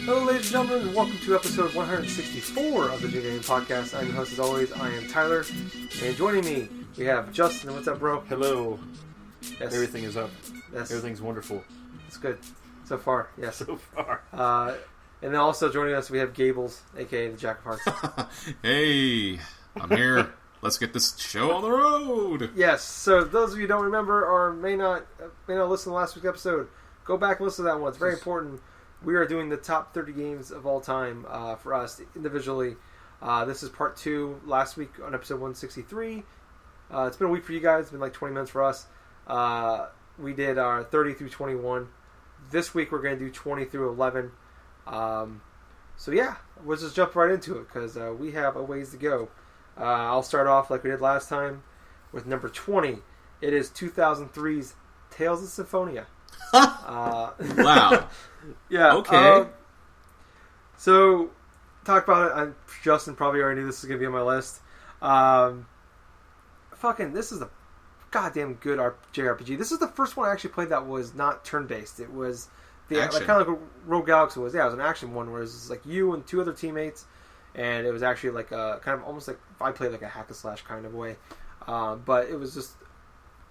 Hello, ladies and gentlemen, and welcome to episode 164 of the GenGaming podcast. I'm your host, as always. I am Tyler, and joining me, we have Justin. What's up, bro? Hello. Yes. Everything is up. Yes. Everything's wonderful. It's good. So far, yes. So far. And then also joining us, we have Gables, a.k.a. the Jack of Hearts. Hey, I'm here. Let's get this show on the road. Yes, so those of you who don't remember or may not listen to last week's episode, go back and listen to that one. It's very important. We are doing the top 30 games of all time for us individually. This is part 2 last week on episode 163. It's been a week for you guys. It's been like 20 minutes for us. We did our 30 through 21. This week we're going to do 20 through 11. So yeah, we'll just jump right into it because we have a ways to go. I'll start off like we did last time with number 20. It is 2003's Tales of Symphonia. Wow. Yeah. Okay. So, talk about it. Justin probably already knew this was going to be on my list. This is a goddamn good JRPG. This is the first one I actually played that was not turn-based. It was like kind of like Rogue Galaxy was. Yeah, it was an action one where it was like you and 2 other teammates, and it was actually like a kind of almost like I played like a hack and slash kind of way. But it was just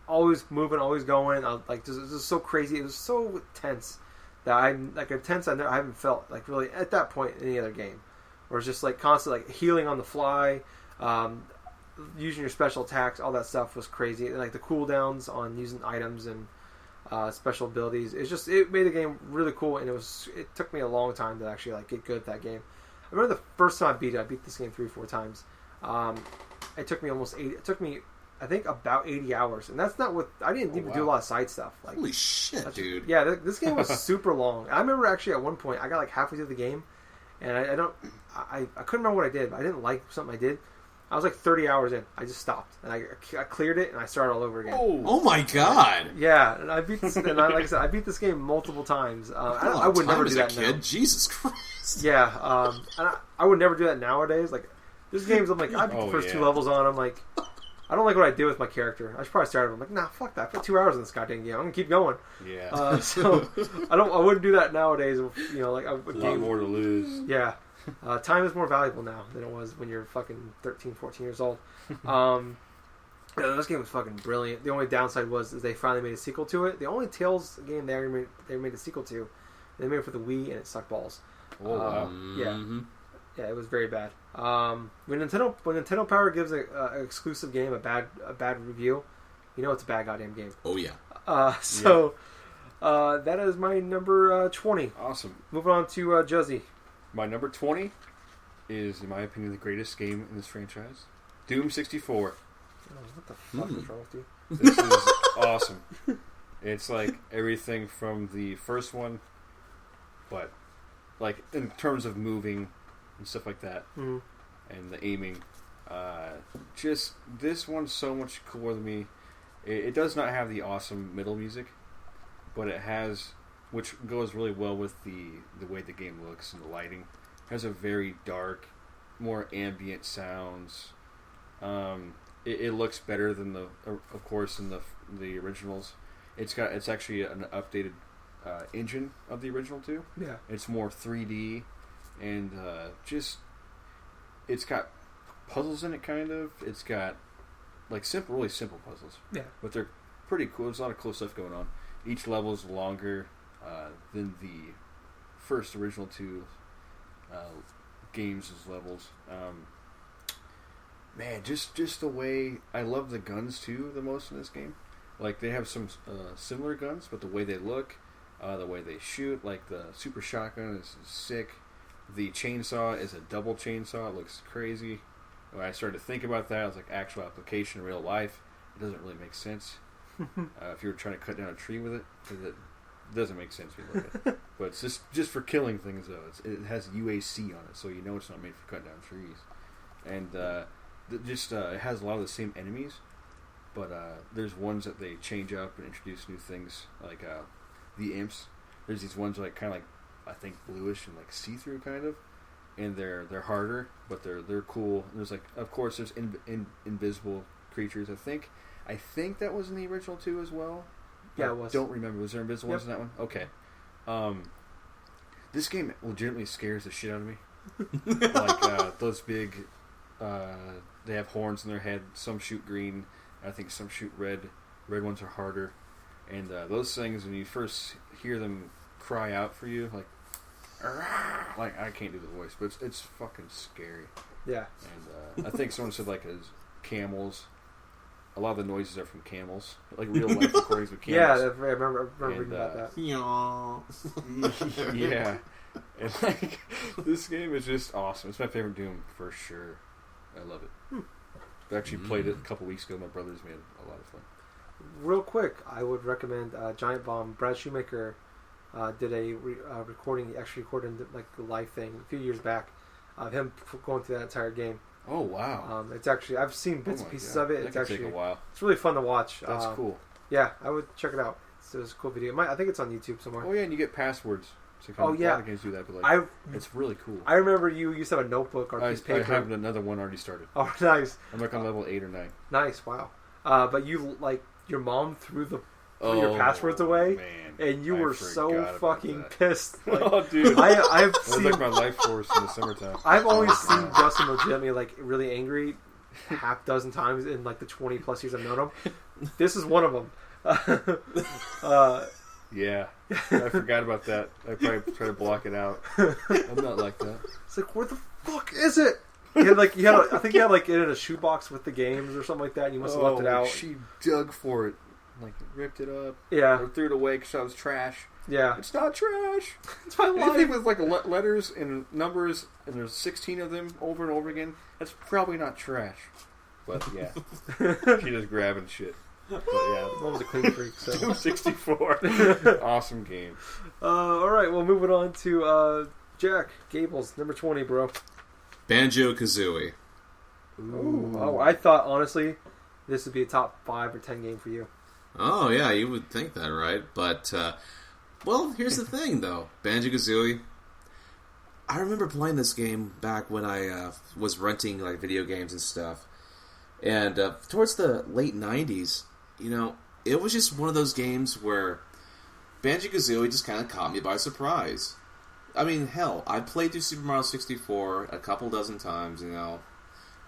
always moving, always going. It was so crazy. It was so tense that I haven't felt like really at that point in any other game. Where it's just like constant like healing on the fly, using your special attacks, all that stuff was crazy. And like the cooldowns on using items and special abilities. It made the game really cool, and it took me a long time to actually like get good at that game. I remember the first time I beat this game 3-4 times. It took me almost 8. It took me, I think, about 80 hours, and that's not what I didn't even do a lot of side stuff. Like, holy shit, dude! Yeah, this game was super long. I remember actually at one point I got like halfway through the game, and I couldn't remember what I did. I didn't like something I did. I was like 30 hours in. I just stopped, and I cleared it, and I started all over again. Oh my god! Yeah, and I beat this. And like I said, I beat this game multiple times. I would never do that now. Jesus Christ! Yeah, and I would never do that nowadays. Like there's games I'm like I beat the first 2 levels on. I'm like, I don't like what I did with my character. I should probably start. I'm like, nah, fuck that. I put 2 hours in this goddamn game. I'm gonna keep going. Yeah. So I wouldn't do that nowadays. Like a lot more to lose. Yeah. Time is more valuable now than it was when you're fucking 13, 14 years old. This game was fucking brilliant. The only downside was they finally made a sequel to it. The only Tales game they made a sequel to. They made it for the Wii, and it sucked balls. Oh wow. Yeah, it was very bad. When Nintendo Power gives an exclusive game a bad review, you know it's a bad goddamn game. Oh yeah. That is my number 20. Awesome. Moving on to Juzzy. My number 20 is, in my opinion, the greatest game in this franchise. Doom 64. Oh, what the fuck is wrong with you? This is awesome. It's like everything from the first one, but like in terms of moving and stuff like that, and the aiming. Just this one's so much cooler than me. It does not have the awesome middle music, but it has, which goes really well with the way the game looks and the lighting. It has a very dark, more ambient sounds. It looks better than of course, in the originals. It's actually an updated engine of the original too. Yeah, it's more 3D, and it's got puzzles in it. Kind of, it's got like really simple puzzles. Yeah, but they're pretty cool. There's a lot of cool stuff going on. Each level is longer than the first original 2 games' levels. Man, just the way I love the guns too the most in this game. Like they have some similar guns, but the way they look, the way they shoot, like the super shotgun is sick. The chainsaw is a double chainsaw. It looks crazy. when I started to think about that, I was like, actual application in real life, it doesn't really make sense. If you were trying to cut down a tree with it, because it doesn't make sense when you look at it. But it's just for killing things, though. It has UAC on it, so you know it's not made for cutting down trees. And it has a lot of the same enemies, but there's ones that they change up and introduce new things, like the imps. There's these ones like kind of like, I think, bluish and like see-through kind of, and they're harder, but they're cool. And there's like, of course, there's invisible creatures. I think that was in the original too as well. Yeah, it was. Don't remember. Was there invisible ones in that one? Okay. This game legitimately scares the shit out of me. Like those big, they have horns in their head. Some shoot green. I think some shoot red. Red ones are harder. And those things, when you first hear them cry out for you, like I can't do the voice, but it's fucking scary. Yeah. And I think someone said like as camels. A lot of the noises are from camels, like real life recordings with camels. Yeah, I remember reading about that. Yeah, and like this game is just awesome. It's my favorite Doom for sure. I love it. I actually played it a couple weeks ago. My brothers made a lot of fun. Real quick, I would recommend Giant Bomb. Brad Shoemaker did a recording. He actually recorded like a live thing a few years back of him going through that entire game. Oh wow! It's actually, I've seen bits and pieces of it. It's actually take a while. It's really fun to watch. That's cool. Yeah, I would check it out. It's a cool video. I think it's on YouTube somewhere. Oh yeah, and you get passwords. So a lot of games do that, but it's really cool. I remember you used to have a notebook or a piece of paper. I have another one already started. Oh, nice. I'm like on level 8 or 9. Nice, wow. But you your mom threw your passwords away, man. and you were so fucking pissed. Like, oh, dude, I've seen, was like my life force in the summertime. I've always seen Justin legitimately like really angry half dozen times in like the 20 plus years I've known him. This is one of them. Yeah, I forgot about that. I probably try to block it out. I'm not like that. It's like, where the fuck is it? I think you had like it in a shoebox with the games or something like that. And you must have left it out. She dug for it, like ripped it up. Yeah, or threw it away because that was trash. Yeah, it's not trash. It's my life. Anything with like letters and numbers, and there's 16 of them over and over again. That's probably not trash. But yeah, she just grabbing shit. But yeah, that was a clean freak. So. Doom 64, awesome game. All right, well, moving on to Jack Gables, number 20, bro. Banjo Kazooie. Ooh. Oh, I thought honestly this would be a top 5 or 10 game for you. Oh yeah, you would think that, right? But well, here's the thing, though. Banjo Kazooie. I remember playing this game back when I was renting like video games and stuff, and towards the late '90s. You know, it was just one of those games where Banjo-Kazooie just kind of caught me by surprise. I mean, hell, I played through Super Mario 64 a couple dozen times, you know.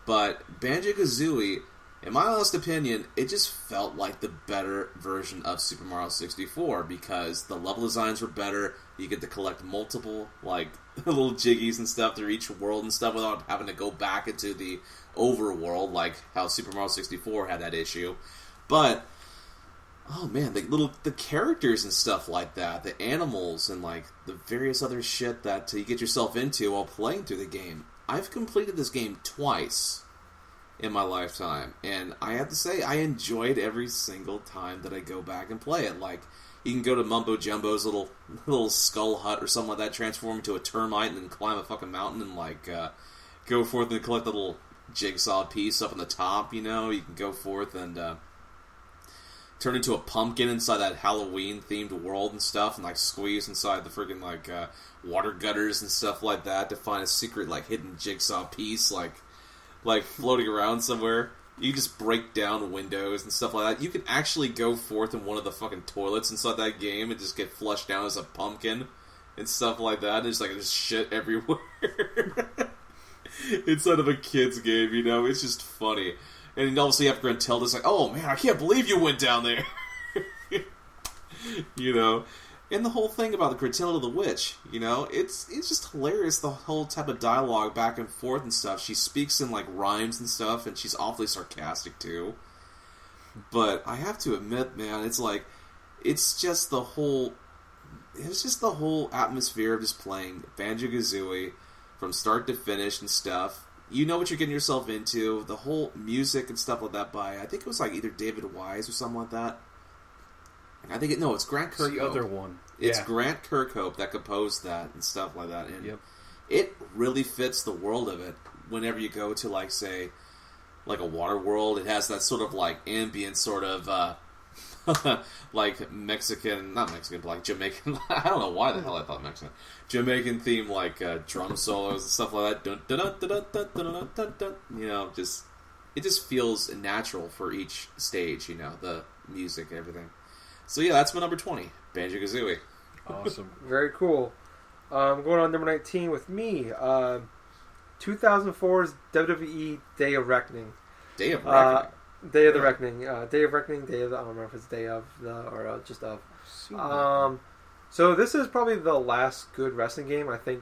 But Banjo-Kazooie, in my honest opinion, it just felt like the better version of Super Mario 64 because the level designs were better. You get to collect multiple, like, little jiggies and stuff through each world and stuff without having to go back into the overworld like how Super Mario 64 had that issue. But, oh man, the characters and stuff like that, the animals and like the various other shit that you get yourself into while playing through the game. I've completed this game twice in my lifetime, and I have to say I enjoyed every single time that I go back and play it. Like, you can go to Mumbo Jumbo's little skull hut or something like that, transform into a termite, and then climb a fucking mountain and like go forth and collect the little jigsaw piece up on the top. You know, you can go forth and turn into a pumpkin inside that Halloween-themed world and stuff, and like squeeze inside the freaking like water gutters and stuff like that to find a secret like hidden jigsaw piece like floating around somewhere. You can just break down windows and stuff like that. You can actually go forth in one of the fucking toilets inside that game and just get flushed down as a pumpkin and stuff like that. There's like just shit everywhere inside of a kid's game, you know? It's just funny. And obviously after Gruntilda's like, oh man, I can't believe you went down there. You know? And the whole thing about the Gruntilda the Witch, you know? It's just hilarious, the whole type of dialogue back and forth and stuff. She speaks in like rhymes and stuff, and she's awfully sarcastic too. But I have to admit, man, it's just the whole atmosphere of just playing Banjo-Kazooie from start to finish and stuff. you know what you're getting yourself into. The whole music and stuff like that by, I think it was like either David Wise or something like that. And I think it's Grant Kirkhope. It's the other one. It's Grant Kirkhope that composed that and stuff like that. And yep. It really fits the world of it. Whenever you go to, like, say, like a water world, it has that sort of, like, ambient sort of, like, Mexican, not Mexican, but, like, Jamaican, I don't know why the hell I thought Mexican. Jamaican theme, like, drum solos and stuff like that. Dun, dun, dun, dun, dun, dun, dun, dun, dun. You know, it just feels natural for each stage, you know, the music and everything. So, yeah, that's my number 20, Banjo Kazooie. Awesome. Very cool. Going on number 19 with me, 2004's WWE Day of Reckoning. Day of Reckoning? Day of the Reckoning. Day of Reckoning, Day of the... I don't remember if it's Day of the... or just of. So this is probably the last good wrestling game I think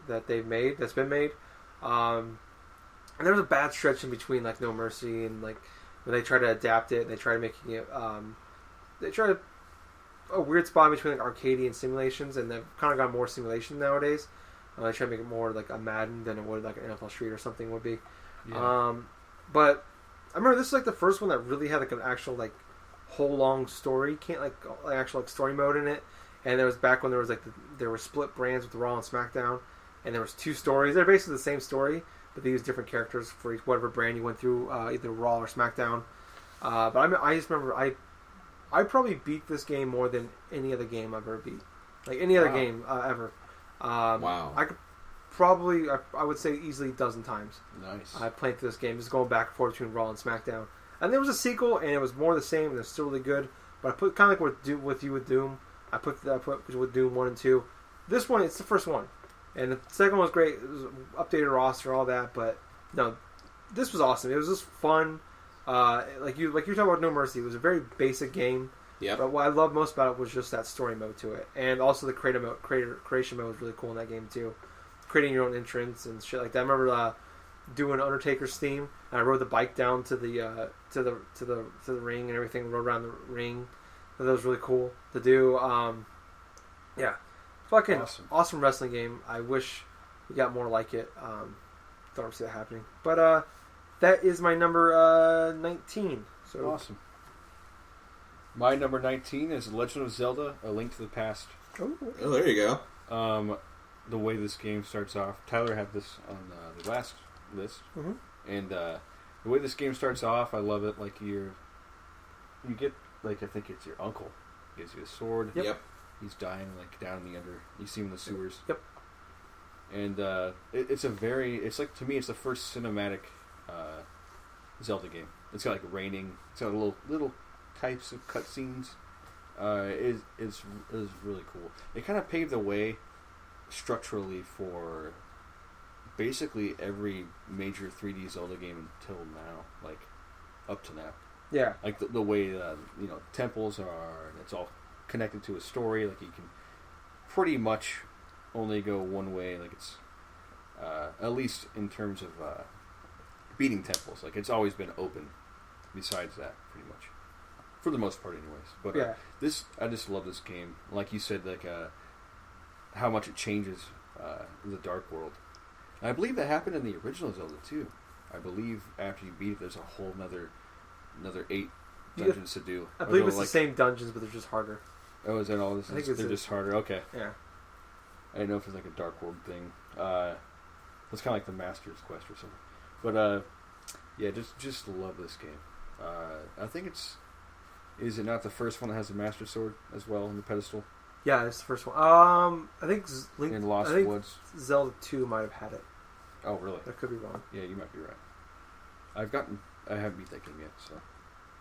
that they've made, that's been made. And there was a bad stretch in between, like, No Mercy and, like, when they try to adapt it and they try making it... they try to... a weird spot between, like, arcade and simulations, and they've kind of got more simulation nowadays. They try to make it more like a Madden than it would like an NFL Street or something would be. Yeah. But I remember this is like the first one that really had like an actual like whole long story, actual like story mode in it. And there was back when there was like there were split brands with Raw and SmackDown, and there was 2 stories. They're basically the same story, but they used different characters for whatever brand you went through, either Raw or SmackDown. But I just remember I probably beat this game more than any other game I've ever beat, like any other game ever. Wow. I could probably, I would say easily a dozen times. Nice. I played through this game, just going back and forth between Raw and SmackDown. And there was a sequel, and it was more the same, and it was still really good. But I put, kind of like with Doom, I put with Doom 1 and 2. This one, it's the first one. And the second one was great. It was updated roster, all that. But, no, this was awesome. It was just fun. Like you were talking about No Mercy, it was a very basic game. Yeah. But what I loved most about it was just that story mode to it, and also the creation mode was really cool in that game too. Creating your own entrance and shit like that. I remember doing Undertaker's theme, and I rode the bike down to the ring and everything. Rode around the ring. That was really cool to do. Yeah, fucking awesome wrestling game. I wish we got more like it. Don't see that happening, but that is my number 19. So awesome. My number 19 is Legend of Zelda: A Link to the Past. Oh, there you go. The way this game starts off, Tyler had this on the last list, and the way this game starts off, I love it. Like you get like I think it's your uncle gives you a sword. Yep. He's dying like down in the under. You see him in the sewers. Yep. And it's like to me it's the first cinematic Zelda game. It's got like raining. It's got little types of cutscenes. Is really cool. It kind of paved the way structurally for basically every major 3D Zelda game until now, like up to now. Yeah, like the way temples are, and it's all connected to a story. Like you can pretty much only go one way. Like it's at least in terms of beating temples. Like it's always been open. Besides that, pretty much. For the most part, anyways. But I just love this game. Like you said, like how much it changes the Dark World. And I believe that happened in the original Zelda too. I believe after you beat it, there's a whole another 8 dungeons to do. I believe it's the same dungeons, but they're just harder. Oh, is that all this? They're just harder. Okay. Yeah. I didn't know if it's like a Dark World thing. It's kind of like the Master's Quest or something. But yeah, just love this game. I think is it not the first one that has a Master Sword as well on the pedestal? Yeah, it's the first one. I think in Lost Woods. Zelda 2 might have had it. Oh, really? I could be wrong. Yeah, you might be right. I haven't beat that game yet, so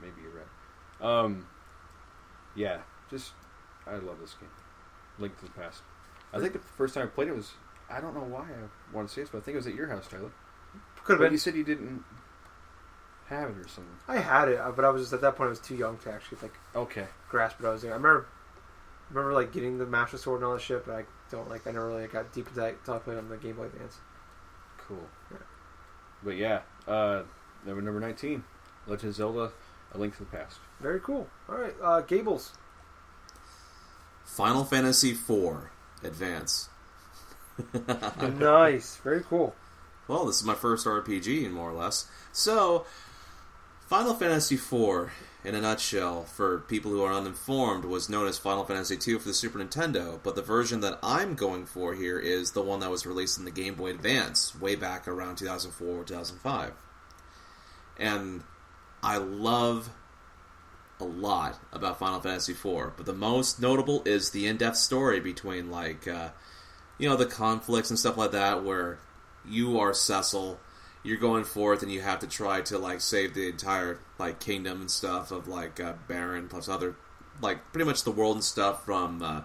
maybe you're right. Yeah, I love this game. Link to the Past. I think the first time I played it was, I don't know why I want to say this, but I think it was at your house, Tyler. Could have been. You said you didn't have it or something. I had it, but I was just at that point I was too young to actually grasp what I was doing. I remember like getting the Master Sword and all that shit, but I never really got deep into that until I played on the Game Boy Advance. Cool. Yeah. But yeah, number 19, Legend of Zelda: A Link to the Past. Very cool. All right, Gables. Final Fantasy IV Advance. Nice. Very cool. well, this is my first RPG, more or less. So, Final Fantasy IV, in a nutshell, for people who are uninformed, was known as Final Fantasy II for the Super Nintendo, but the version that I'm going for here is the one that was released in the Game Boy Advance, way back around 2004 or 2005. And I love a lot about Final Fantasy IV, but the most notable is the in-depth story between, like, the conflicts and stuff like that, where you are Cecil, you're going forth and you have to try to, like, save the entire, like, kingdom and stuff of, like, Baron plus other, like, pretty much the world and stuff from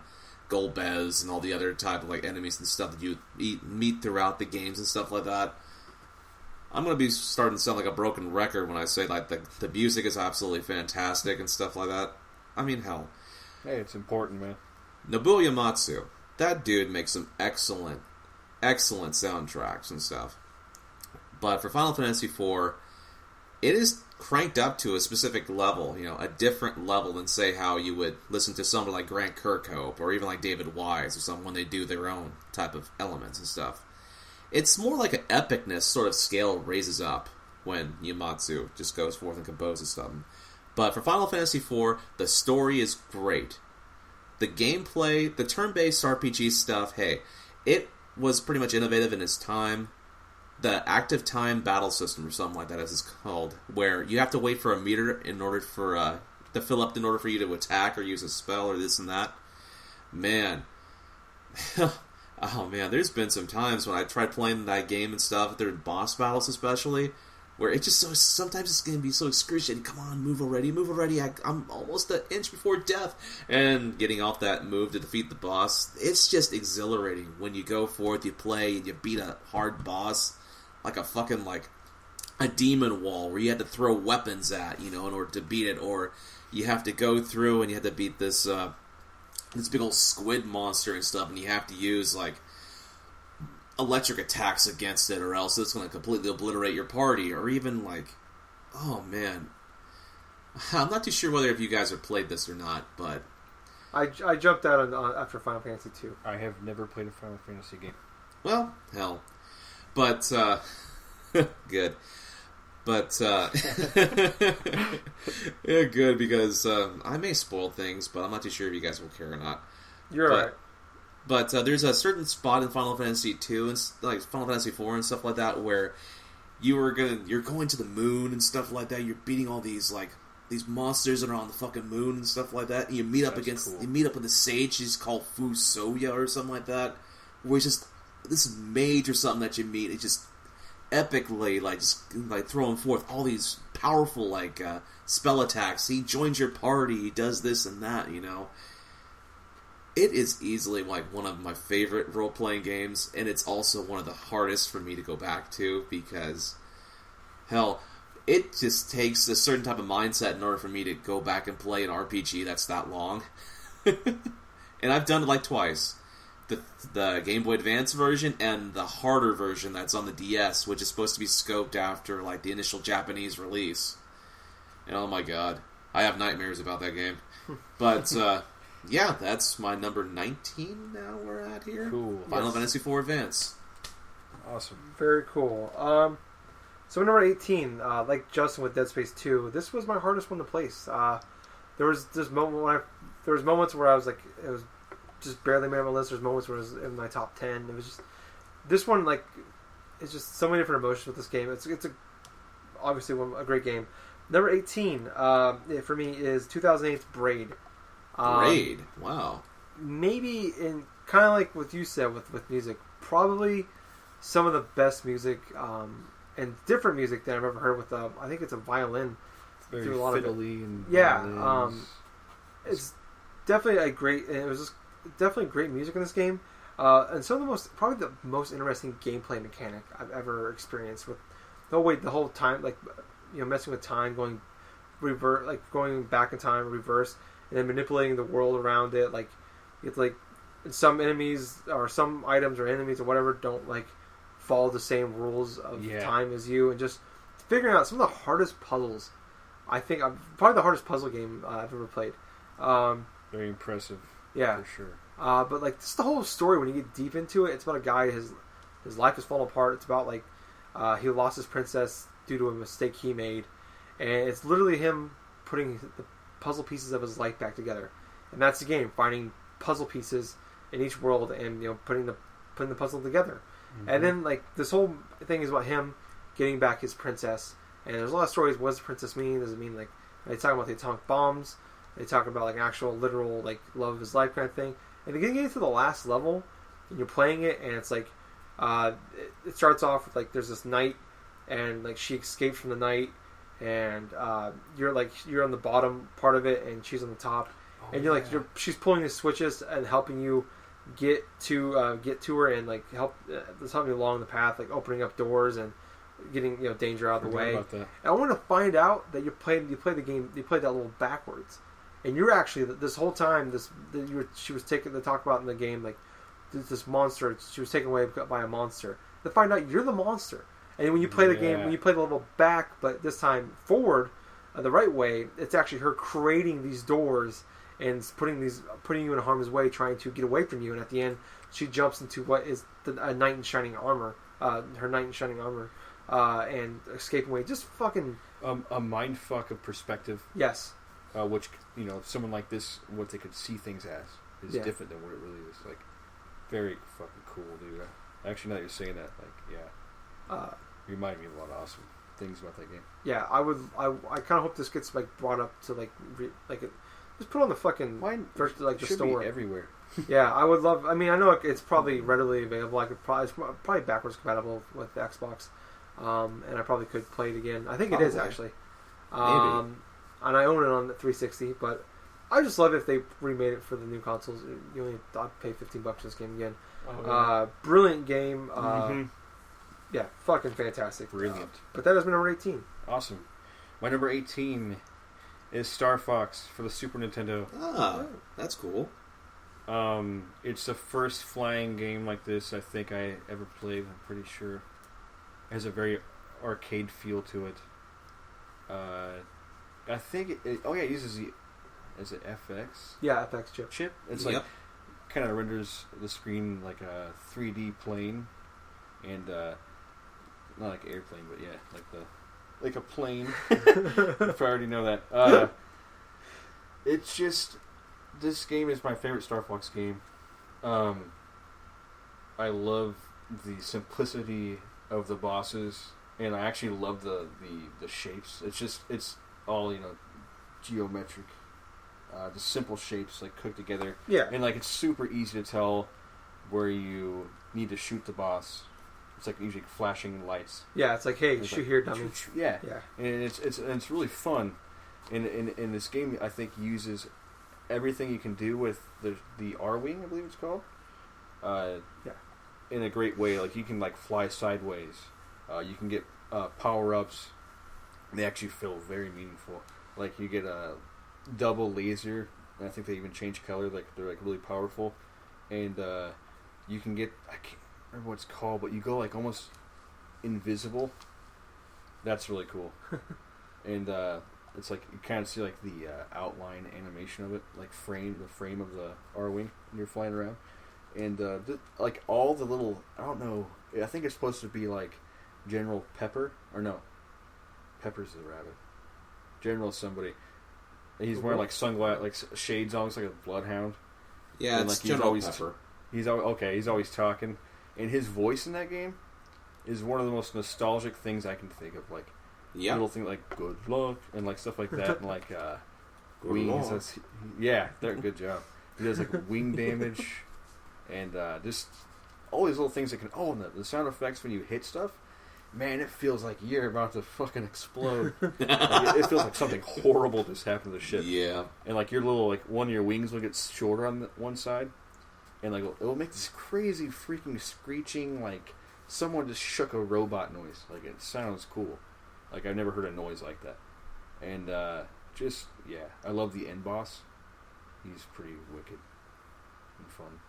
Golbez and all the other type of, like, enemies and stuff that you meet throughout the games and stuff like that. I'm going to be starting to sound like a broken record when I say, like, the music is absolutely fantastic and stuff like that. I mean, hell. Hey, it's important, man. Nobuo Uematsu, that dude makes some excellent soundtracks and stuff. But for Final Fantasy IV, it is cranked up to a specific level, a different level than, say, how you would listen to someone like Grant Kirkhope or even like David Wise or someone when they do their own type of elements and stuff. It's more like an epicness sort of scale raises up when Uematsu just goes forth and composes something. But for Final Fantasy IV, the story is great. The gameplay, the turn-based RPG stuff, hey, it was pretty much innovative in its time. The active time battle system, or something like that, as it's called, where you have to wait for a meter in order for to fill up in order for you to attack or use a spell or this and that. Man. Oh man, there's been some times when I tried playing that game and stuff, during boss battles especially, where it just sometimes it's going to be so excruciating. Come on, move already. I'm almost an inch before death. And getting off that move to defeat the boss, it's just exhilarating when you go forth, you play, and you beat a hard boss, like a fucking, like, a demon wall where you had to throw weapons at, in order to beat it, or you have to go through and you have to beat this big old squid monster and stuff, and you have to use, like, electric attacks against it, or else it's going to completely obliterate your party, or even, like, oh man, I'm not too sure whether if you guys have played this or not, but I jumped out after Final Fantasy II. I have never played a Final Fantasy game. Well, hell, but good. But, yeah, good, because I may spoil things, but I'm not too sure if you guys will care or not. You're right. But there's a certain spot in Final Fantasy II and like Final Fantasy IV and stuff like that where you're going to the moon and stuff like that. You're beating all these monsters that are on the fucking moon and stuff like that. And you meet up with the sage. She's called Fusoya or something like that. Where it's just this mage or something that you meet. It's just epically just throwing forth all these powerful spell attacks. He joins your party. He does this and that. It is easily one of my favorite role-playing games, and it's also one of the hardest for me to go back to because, hell, it just takes a certain type of mindset in order for me to go back and play an RPG that's that long. And I've done it twice. The Game Boy Advance version and the harder version that's on the DS, which is supposed to be scoped after the initial Japanese release. And oh my god, I have nightmares about that game. But, yeah, that's my number 19 now we're at here. Cool. Final Fantasy IV Advance. Awesome. Very cool. So number 18, like Justin with Dead Space 2, this was my hardest one to place. There was moments where I was it was just barely made on my list. There's moments where it was in my top 10. It was just this one, it's just so many different emotions with this game. It's obviously a great game. Number 18 for me is 2008's Braid. Braid, wow. Maybe in kind of like what you said with music, probably some of the best music and different music that I've ever heard with I think it's a violin. Very through a lot fiddly and yeah. It's definitely it was just definitely great music in this game, and probably the most interesting gameplay mechanic I've ever experienced with the whole time messing with time, going back in time, reverse. And then manipulating the world around it, some enemies or some items or enemies or whatever don't follow the same rules of time as you, and just figuring out some of the hardest puzzles. I think probably the hardest puzzle game I've ever played. Very impressive. Yeah, for sure. But just the whole story when you get deep into it, it's about a guy his life is falling apart. It's about he lost his princess due to a mistake he made, and it's literally him putting the puzzle pieces of his life back together, and that's the game, finding puzzle pieces in each world and putting the puzzle together. Mm-hmm. And then like this whole thing is about him getting back his princess, and there's a lot of stories. What does the princess mean? Does it mean like they talk about the atomic bombs? They talk about like actual literal like love of his life kind of thing. And then getting to the last level, and you're playing it, and it's like it starts off with like there's this knight, and like she escapes from the night, and you're on the bottom part of it, and she's on the top, and you're like she's pulling the switches and helping you get to her, and like helping you along the path, like opening up doors and getting danger out of the way. And I want to find out that you played the game, you played that little backwards, and you're actually this whole time she was taken to talk about in the game like this monster, she was taken away by a monster. To find out you're the monster, and when you play the game, when you play the level back, but this time forward, the right way, it's actually her creating these doors and putting you in harm's way, trying to get away from you. And at the end, she jumps into what is a knight in shining armor, her knight in shining armor, and escaping away. Just fucking a mind fuck of perspective. Yes. Which someone like this, what they could see things as is different than what it really is. Like, very fucking cool, dude. Actually, now that you're saying that, like, you remind me of a lot of awesome things about that game. Yeah, I kind of hope this gets like brought up to just put on the fucking the store be everywhere. Yeah, I would love. I mean, I know it's probably readily available. It's probably backwards compatible with the Xbox, and I probably could play it again. I think it is actually. Maybe. And I own it on the 360, but I just love it if they remade it for the new consoles. You only I'd pay $15 for this game again. Brilliant game. Yeah, fucking fantastic. Brilliant. But that is my number 18. Awesome. My number 18 is Starfox for the Super Nintendo. That's cool. It's the first flying game like this I think I ever played. I'm pretty sure. It has a very arcade feel to it. I think it uses the... Is it FX? Yeah, FX chip. It's like kind of renders the screen like a 3D plane, and not like an airplane, but like a plane. If I already know that. It's just, this game is my favorite Star Fox game. I love the simplicity of the bosses, and I actually love the shapes. It's all geometric. The simple shapes like cooked together, and like it's super easy to tell where you need to shoot the boss. It's like usually flashing lights. Yeah, it's like, hey, shoot here, dummy. Yeah, and it's really fun. And this game, I think, uses everything you can do with the R-wing, I believe it's called. In a great way. Like you can like fly sideways. You can get power-ups. They actually feel very meaningful. Like you get a double laser, and I think they even change color. Like they're like really powerful, and you can get, I can't remember what it's called, but you go like almost invisible. That's really cool. And it's like you kind of see like the outline animation of it, like the frame of the R-wing when you're flying around, and like all the little, I don't know, I think it's supposed to be like General Pepper, or no, Pepper's the rabbit. General somebody. He's wearing like sunglasses, like shades on, looks like a bloodhound. Yeah, and, it's like, General Pepper. He's always talking, and his voice in that game is one of the most nostalgic things I can think of. Like little things like "good luck" and like stuff like that, and like wings. Good job. He does like wing damage, and just all these little things that can. Oh, and the sound effects when you hit stuff. Man, it feels like you're about to fucking explode. It feels like something horrible just happened to the ship. Yeah. And like your little, like one of your wings will get shorter on one side, and like it'll make this crazy freaking screeching, like someone just shook a robot noise. Like it sounds cool. Like I've never heard a noise like that. And I love the end boss. He's pretty wicked and fun.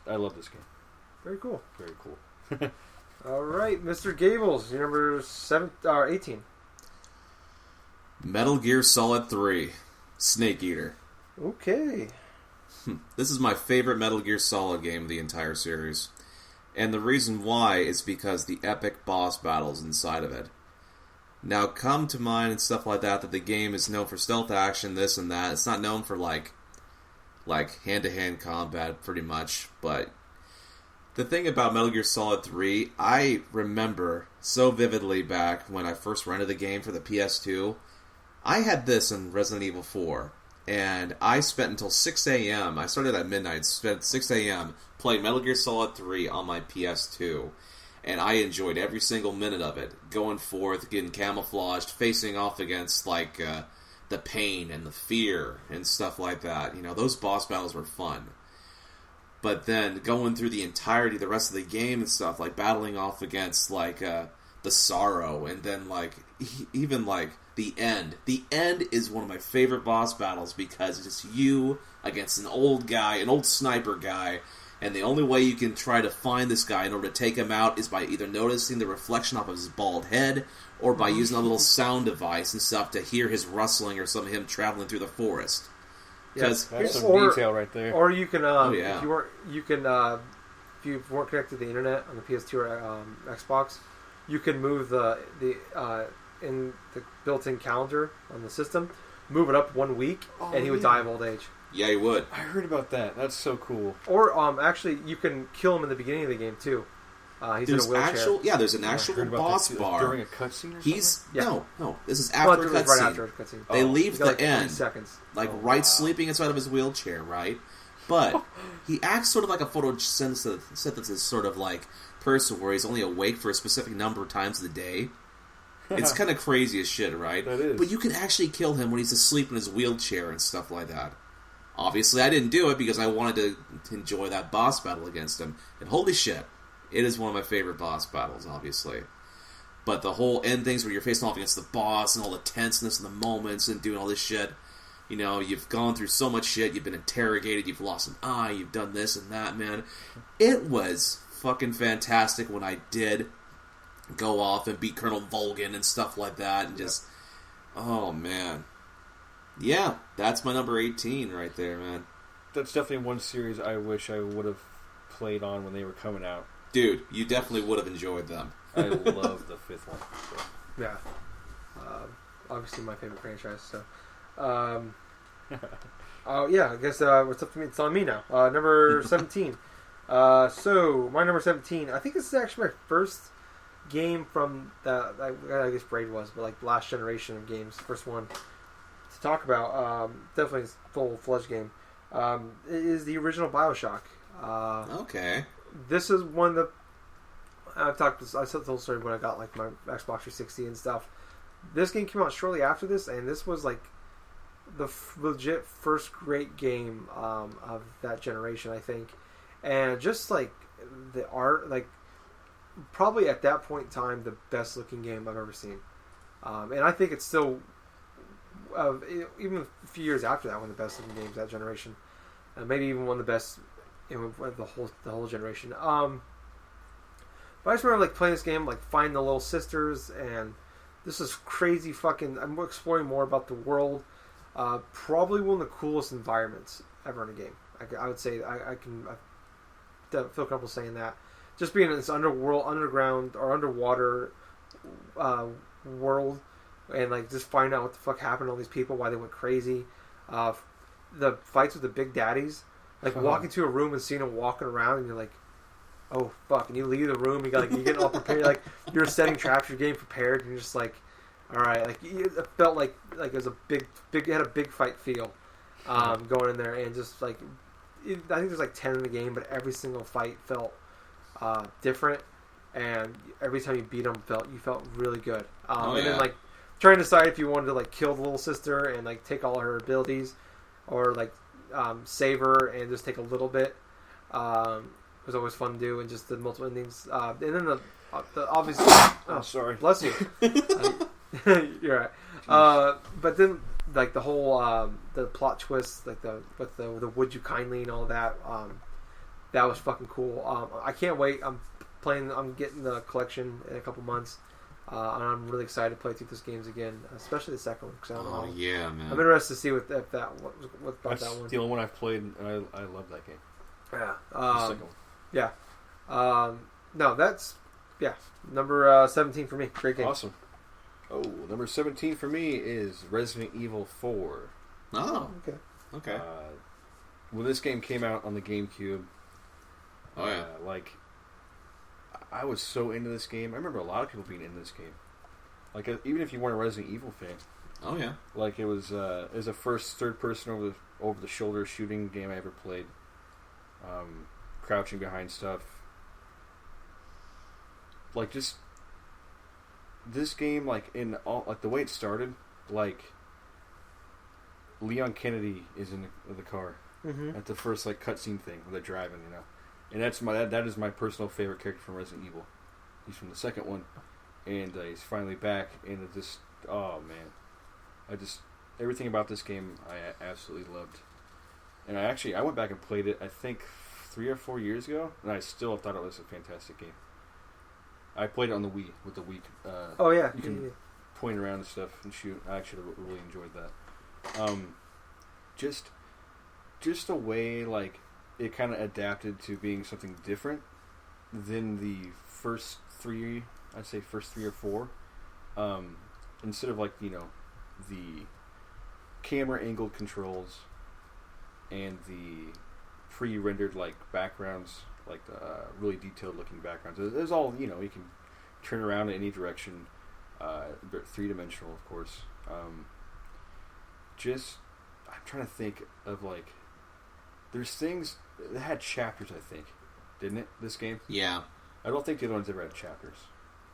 I love this game. Very cool. Very cool. All right, Mr. Gables, your number 18. Metal Gear Solid 3, Snake Eater. Okay. This is my favorite Metal Gear Solid game of the entire series. And the reason why is because the epic boss battles inside of it. Now, come to mind and stuff like that the game is known for stealth action, this and that. It's not known for, like hand-to-hand combat, pretty much. But the thing about Metal Gear Solid 3, I remember so vividly back when I first rented the game for the PS2. I had this in Resident Evil 4, and I spent until 6 a.m. I started at midnight, spent 6 a.m. playing Metal Gear Solid 3 on my PS2. And I enjoyed every single minute of it. Going forth, getting camouflaged, facing off against, like, the pain and the fear and stuff like that. You know, those boss battles were fun. But then going through the entirety, the rest of the game and stuff, like battling off against, like, the sorrow, and then, like, even, like, the end. The end is one of my favorite boss battles because it's you against an old guy, an old sniper guy, and the only way you can try to find this guy in order to take him out is by either noticing the reflection off of his bald head or by using a little sound device and stuff to hear his rustling or some of him traveling through the forest. Because that's some detail right there. Or you can, if you weren't connected to the internet on the PS2 or Xbox, you can move the built-in calendar on the system, move it up 1 week, and he would die of old age. Yeah, he would. I heard about that. That's so cool. Or actually, you can kill him in the beginning of the game too. He's in a wheelchair. There's an actual boss bar during a cutscene. Or something? No. This is after a cutscene. Right after a cutscene. They leave the end, 3 seconds, sleeping inside of his wheelchair, right? But he acts sort of like a photosynthesis sort of like person, where he's only awake for a specific number of times a day. It's kind of crazy as shit, right? That is. But you can actually kill him when he's asleep in his wheelchair and stuff like that. Obviously, I didn't do it because I wanted to enjoy that boss battle against him. And holy shit, it is one of my favorite boss battles, obviously. But the whole end things where you're facing off against the boss and all the tenseness and the moments and doing all this shit. You know, you've gone through so much shit, you've been interrogated, you've lost an eye, you've done this and that, man. It was fucking fantastic when I did go off and beat Colonel Volgin and stuff like that. And just, oh man. Yeah, that's my number 18 right there, man. That's definitely one series I wish I would have played on when they were coming out. Dude, you definitely would have enjoyed them. I love the fifth one. So. Yeah. Obviously my favorite franchise, so. Yeah, I guess what's up to me? It's on me now. Number 17. So, my number 17, I think this is actually my first game from that, I guess Braid was, but like last generation of games. First one to talk about. Definitely a full-fledged game. It is the original BioShock. Okay. This is one of the... I said the whole story when I got like my Xbox 360 and stuff. This game came out shortly after this, and this was like the legit first great game of that generation, I think. And just like the art, like probably at that point in time, the best looking game I've ever seen. And I think it's still, even a few years after that, one of the best looking games of that generation. Maybe even one of the best in the whole generation. But I just remember like playing this game, like finding the little sisters, and this is crazy fucking. I'm exploring more about the world. Probably one of the coolest environments ever in a game. I would say I feel comfortable saying that. Just being in this underground or underwater world, and like just finding out what the fuck happened to all these people, why they went crazy. The fights with the big daddies, like walking to a room and seeing them walking around, and you're like, oh fuck! And you leave the room, you're getting all prepared, like you're setting traps, you're getting prepared, and you're just like, all right, like it felt like it was a big, it had a big fight feel, going in there, and just like, I think there's like 10 in the game, but every single fight felt different, and every time you beat them, you felt really good. And then like trying to decide if you wanted to like kill the little sister and like take all her abilities, or like save her and just take a little bit. It was always fun to do, and just the multiple endings. And then the obvious. Oh, sorry. Bless you. You're right. But then like the whole the plot twist, like the would you kindly and all that. That was fucking cool. I can't wait. I'm getting the collection in a couple months. And I'm really excited to play through those games again, especially the second one. Cause I don't know. Yeah, man. I'm interested to see what about that one. That's the only one I've played, and I love that game. Yeah. The second one. Yeah. No, that's number 17 for me. Great game. Awesome. Oh, number 17 for me is Resident Evil 4. Oh, okay. When this game came out on the GameCube, I was so into this game. I remember a lot of people being into this game. Like, even if you weren't a Resident Evil fan. Oh yeah. Like, it was a first third-person over-the-shoulder shooting game I ever played. Crouching behind stuff. Like, just this game, like, in all, like, the way it started, like, Leon Kennedy is in the car at the first, like, cutscene thing where they're driving, you know, and that is my personal favorite character from Resident Evil. He's from the second one, and he's finally back, and it just, oh man, everything about this game I absolutely loved, and I went back and played it, I think 3 or 4 years ago, and I still thought it was a fantastic game. I played it on the Wii with the Wii. You can point around and stuff and shoot. I actually really enjoyed that. Just the way, like, it kind of adapted to being something different than the first three. I'd say first 3 or 4. Instead of, like, you know, the camera angled controls and the pre-rendered, like, backgrounds, like really detailed looking backgrounds. There's all, you know, you can turn around in any direction. 3-dimensional, of course. I'm trying to think of, like, there's things that had chapters, I think, didn't it? This game. Yeah. I don't think the other ones ever had chapters.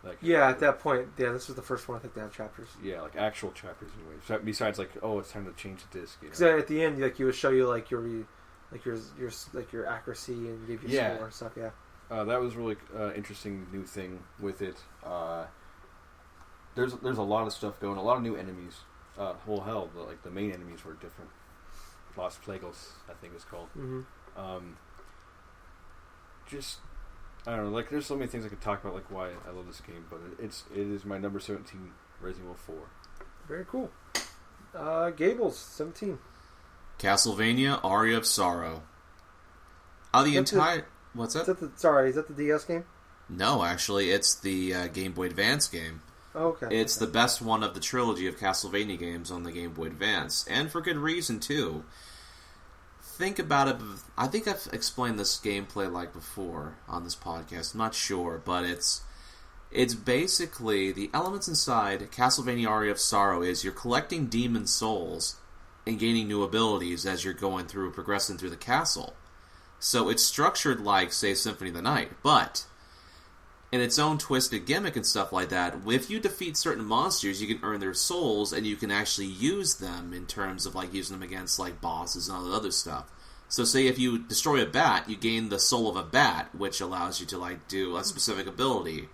Like, at that point, this was the first one I think that had chapters. Yeah, like actual chapters anyway. So besides, like, oh, it's time to change the disc. Because at the end, like, you would show you like your accuracy and give you score and stuff. Yeah. That was really interesting new thing with it. There's a lot of stuff going, a lot of new enemies. Well, hell, the main enemies were different. Los Plagos, I think it's called. I don't know. Like, there's so many things I could talk about, like why I love this game, but it is my number 17, Resident Evil 4. Very cool. Gables, 17. Castlevania: Aria of Sorrow. What's that? Is that the DS game? No, actually, it's the Game Boy Advance game. Oh, okay. It's the best one of the trilogy of Castlevania games on the Game Boy Advance, and for good reason too. Think about it. I think I've explained this gameplay like before on this podcast. I'm not sure, but it's basically the elements inside Castlevania: Aria of Sorrow is you're collecting demon souls and gaining new abilities as you're progressing through the castle. So it's structured like, say, Symphony of the Night, but in its own twisted gimmick and stuff like that, if you defeat certain monsters, you can earn their souls, and you can actually use them in terms of, like, using them against, like, bosses and all the other stuff. So say if you destroy a bat, you gain the soul of a bat, which allows you to, like, do a specific ability.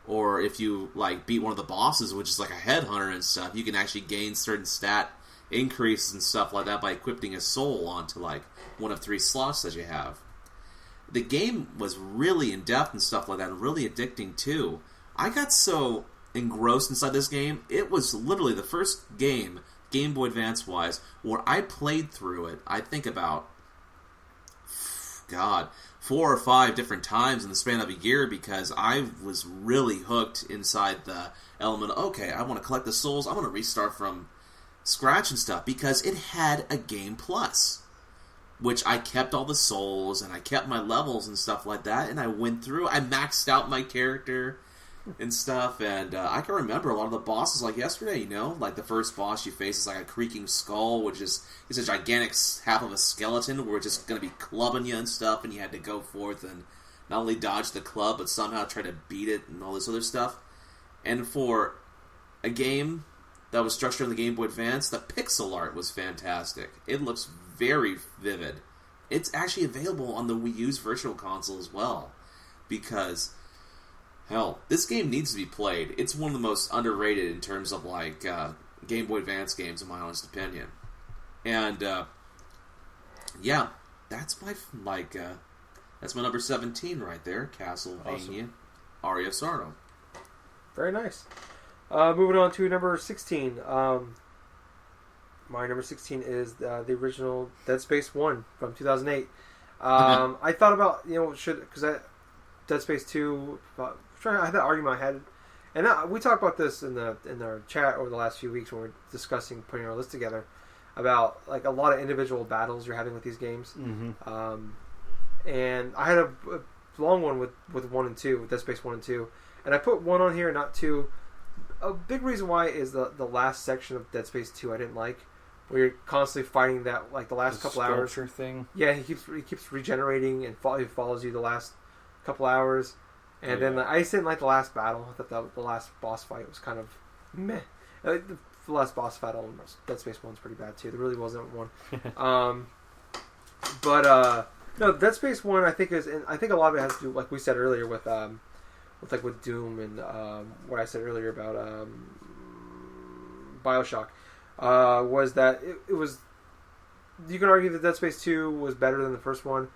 Or if you, like, beat one of the bosses, which is like a headhunter and stuff, you can actually gain certain stat increases and stuff like that by equipping a soul onto, like, one of 3 slots that you have. The game was really in-depth and stuff like that, and really addicting too. I got so engrossed inside this game, it was literally the first game, Game Boy Advance-wise, where I played through it, I think about, 4 or 5 different times in the span of a year, because I was really hooked inside the element of, okay, I want to collect the souls, I want to restart from scratch and stuff, because it had a Game Plus, which I kept all the souls, and I kept my levels and stuff like that, and I went through, I maxed out my character and stuff, and I can remember a lot of the bosses like yesterday, you know, like the first boss you face is like a creaking skull, which is a gigantic half of a skeleton, where it's just going to be clubbing you and stuff, and you had to go forth and not only dodge the club, but somehow try to beat it and all this other stuff. And for a game that was structured on the Game Boy Advance, the pixel art was fantastic. It looks very vivid. It's actually available on the Wii U's Virtual Console as well, because, hell, this game needs to be played. It's one of the most underrated in terms of, like, Game Boy Advance games, in my honest opinion. And, that's my number 17 right there, Castlevania: Awesome. Aria of Sorrow. Very nice. Moving on to number 16. My number 16 is the original Dead Space 1 from 2008. I thought about, because Dead Space 2. I had that argument I had, and we talked about this in our chat over the last few weeks when we were discussing putting our list together about like a lot of individual battles you're having with these games. Mm-hmm. And I had a long one with 1 and 2, with Dead Space 1 and 2, and I put 1 on here, not 2. A big reason why is the last section of Dead Space 2 I didn't like, where you're constantly fighting that like the last couple hours thing. Yeah, he keeps regenerating and he follows you the last couple hours, and then I just didn't like the last battle. I thought the last boss fight was kind of meh. The last boss fight on Dead Space 1's pretty bad too. There really wasn't one. No, Dead Space 1 I think a lot of it has to do, like we said earlier, with Doom and what I said earlier about BioShock, was that it was, you can argue that Dead Space 2 was better than the first one,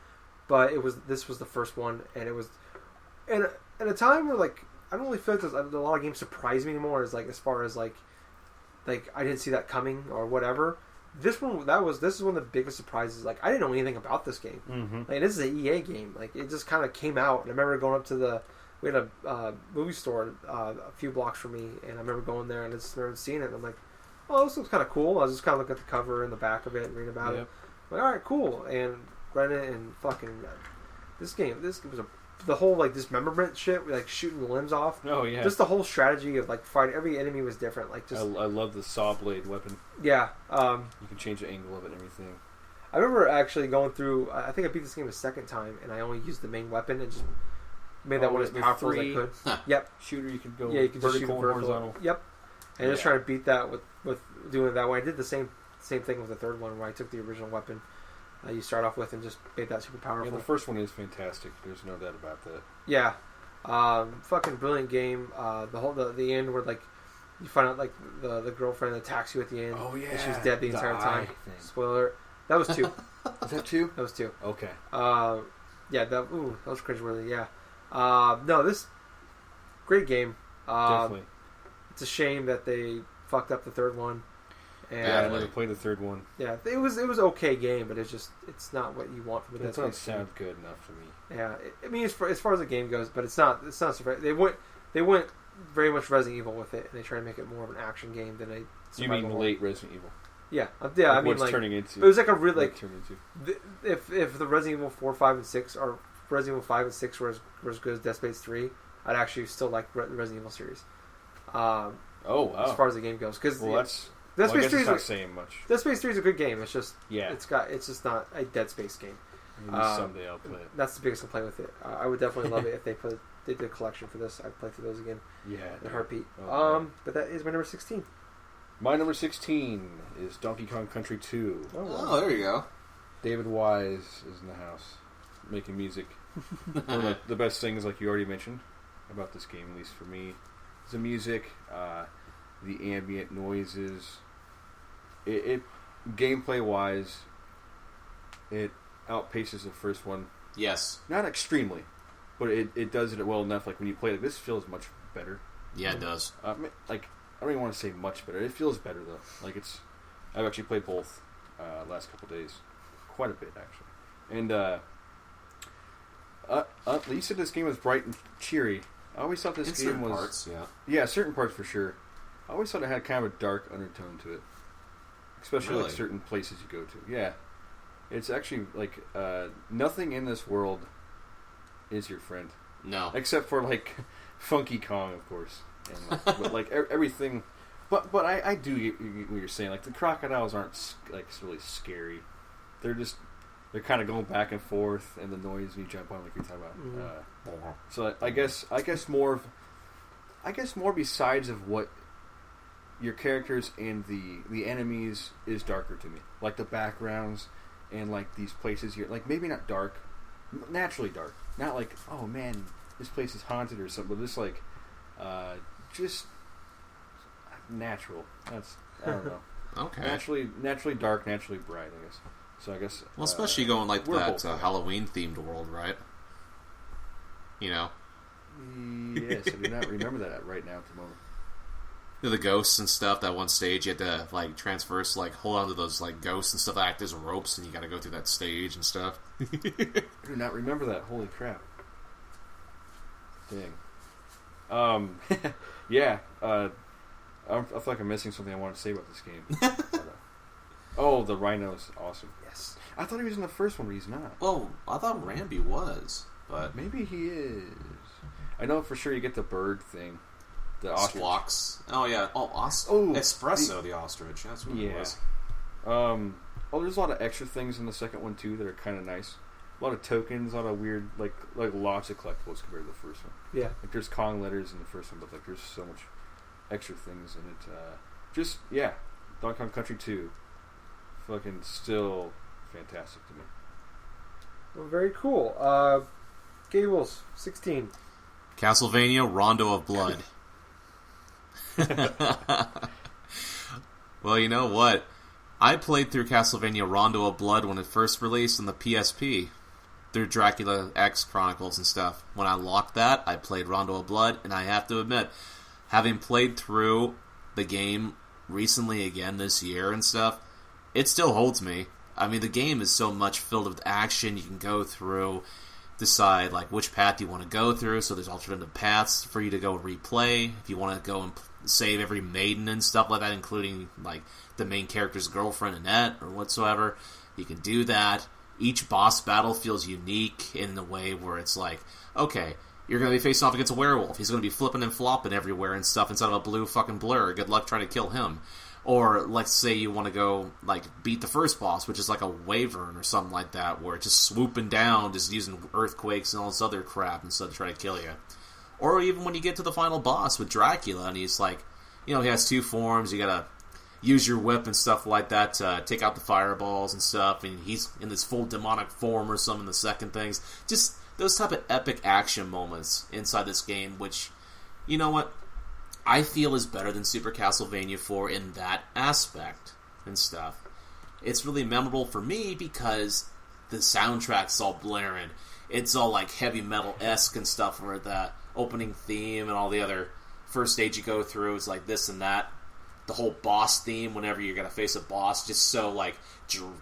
but this was the first one, and it was at a time where like I don't really feel like a lot of games surprise me anymore, as far as like I didn't see that coming or whatever. This is one of the biggest surprises. Like, I didn't know anything about this game. Mm-hmm. Like, this is an EA game. Like, it just kind of came out, and I remember going up to we had a movie store a few blocks from me, and I remember going there and I just remember seeing it, and I'm like, oh, this looks kind of cool. I was just kind of looking at the cover and the back of it and reading about it. I'm like, all right, cool. And read it, and fucking this game was the whole like dismemberment shit, like shooting the limbs off. Oh yeah. Just the whole strategy of like fighting. Every enemy was different. Like just I love the saw blade weapon. Yeah. You can change the angle of it and everything. I remember actually going through. I think I beat this game a second time, and I only used the main weapon and just made that one as powerful as I could. Yep. Shooter, you can go. Yeah, you can vertical, just shoot vertical. horizontal. Yep. And just trying to beat that with doing it that way. I did the same thing with the third one, where I took the original weapon you start off with and just made that super powerful. Yeah, the first one is fantastic. There's no doubt about that. Yeah, fucking brilliant game. The end where like you find out like the girlfriend attacks you at the end. Oh yeah, and she was dead the entire time. Spoiler. That was 2. Was that 2? That was 2. Okay. Yeah. That was cringeworthy. Yeah. No, this great game. Definitely. It's a shame that they fucked up the third one. And I never played the third one. Yeah, it was okay game, but it's not what you want from a Dead Space. It doesn't sound good enough to me. Yeah, I mean as far as the game goes, but it's not. They went very much Resident Evil with it, and they try to make it more of an action game than a. You mean late Resident Evil? Yeah, yeah. Like I mean what's turning into. It was like a real like. If the Resident Evil 4, 5, and 6 or Resident Evil 5 and 6 were as good as Dead Space 3, I'd actually still like the Resident Evil series. Oh wow! As far as the game goes, because that's. Dead Space 3 is not saying much. Dead Space 3 is a good game. It's just it's just not a Dead Space game. Maybe someday I'll play it. That's the biggest complaint with it. I would definitely love it if they did a collection for this. I'd play through those again. Yeah, in a heartbeat. Oh, but that is my number 16. My number 16 is Donkey Kong Country 2. Oh, there you go. David Wise is in the house making music. One of the best things, like you already mentioned, about this game, at least for me, is the music, the ambient noises. It gameplay wise, it outpaces the first one. Yes. Not extremely, but it does it well enough. Like when you play it, this feels much better. Yeah, it does. Like I don't even want to say much better. It feels better though. Like I've actually played both last couple days, quite a bit actually. And you said this game was bright and cheery. I always thought this game was parts, yeah, certain parts for sure. I always thought it had kind of a dark undertone to it. Especially like certain places you go to. Yeah. It's actually like nothing in this world is your friend. No. Except for like Funky Kong, of course. And but like everything. But I do get what you're saying. Like the crocodiles aren't like really scary. They're kind of going back and forth, and the noise you jump on, like you're talking about. So I guess more besides of what your characters and the enemies is darker to me. Like the backgrounds and like these places here, like maybe not dark, naturally dark. Not like, oh man, this place is haunted or something. But just like, just natural. I don't know. Okay. Naturally dark, naturally bright. I guess. So I guess. Well, especially going like that Halloween themed world, right? You know. Yes, I do not remember that right now at the moment. The ghosts and stuff. That one stage you had to like transverse, like hold on to those like ghosts and stuff that act as ropes, and you got to go through that stage and stuff. I do not remember that. Holy crap! Dang. Yeah. I feel like I'm missing something I want to say about this game. Oh, the rhino's awesome. Yes. I thought he was in the first one, but he's not. Oh, I thought Rambi was, but maybe he is. I know for sure you get the bird thing. The ostrich. Squawks. Oh yeah. Espresso, the ostrich. That's what it was. There's a lot of extra things in the second one too that are kind of nice. A lot of tokens, a lot of weird, like lots of collectibles compared to the first one. Yeah. Like there's Kong letters in the first one, but like there's so much extra things in it. Donkey Kong Country 2. Fucking still fantastic to me. Well, very cool. Gables, 16. Castlevania Rondo of Blood. Well, you know what? I played through Castlevania Rondo of Blood when it first released on the PSP. Through Dracula X Chronicles and stuff. When I locked that, I played Rondo of Blood, and I have to admit, having played through the game recently again this year and stuff, it still holds me. I mean, the game is so much filled with action. You can go through, decide like which path you want to go through. So there's alternative paths for you to go replay. If you want to go and save every maiden and stuff like that, including like the main character's girlfriend Annette or whatsoever, you can do that. Each boss battle feels unique in the way where it's like, okay, you're going to be facing off against a werewolf. He's going to be flipping and flopping everywhere and stuff inside of a blue fucking blur. Good luck trying to kill him. Or let's say you want to go like beat the first boss, which is like a wyvern or something like that, where it's just swooping down, just using earthquakes and all this other crap instead of trying to kill you. Or even when you get to the final boss with Dracula, and he's like, he has two forms. You gotta use your whip and stuff like that to take out the fireballs and stuff, and he's in this full demonic form or some of the second things. Just those type of epic action moments inside this game, which, you know what, I feel is better than Super Castlevania 4 in that aspect and stuff. It's really memorable for me because the soundtrack's all blaring. It's all like heavy metal-esque and stuff, where the opening theme and all the other first stage you go through is like this and that. The whole boss theme, whenever you're going to face a boss, just so like,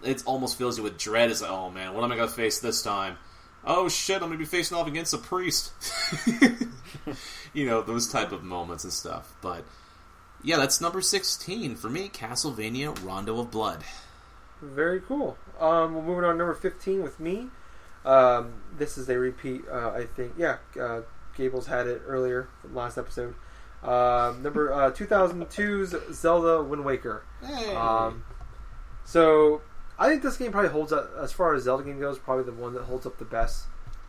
it almost fills you with dread. It's like, oh man, what am I going to face this time? Oh shit, I'm going to be facing off against a priest. Those type of moments and stuff. But yeah, that's number 16 for me, Castlevania Rondo of Blood. Very cool. We're moving on to number 15 with me. This is a repeat, I think. Yeah, Gables had it earlier from last episode. Number 2002's Zelda Wind Waker. Hey. So I think this game probably holds up, as far as Zelda game goes, probably the one that holds up the best.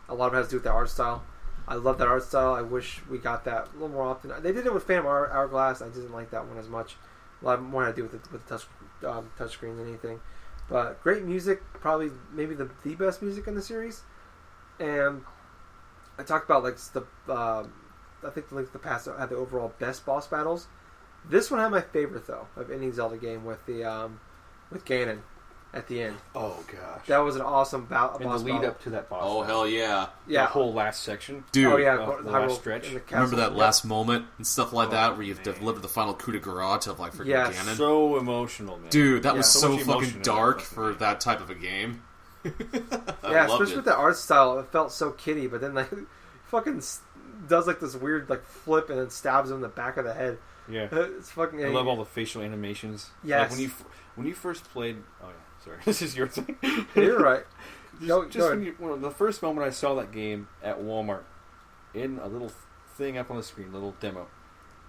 A lot of it has to do with the art style. I love that art style. I wish we got that a little more often. They did it with Phantom Hourglass. I didn't like that one as much. A lot more had to do with the touch screen than anything. But great music, probably maybe the best music in the series. And I talked about like I think the Link to the Past had the overall best boss battles. This one had my favorite though of any Zelda game with Ganon at the end. Oh gosh, that was an awesome boss and the lead battle. up to that boss. Oh hell yeah, the whole last section, dude. Oh yeah, the last stretch. Remember that last moment and stuff like that where you've delivered the final coup de grace to like freaking Ganon. So emotional, man. Dude, that was so fucking dark for that type of a game. Especially with the art style, it felt so kiddie. But then like fucking does like this weird like flip and then stabs him in the back of the head. Yeah, it's fucking. I love all the facial animations. Yes, like when you first played. Oh yeah. Sorry, this is your thing. You're right. The first moment I saw that game at Walmart, in a little thing up on the screen, little demo,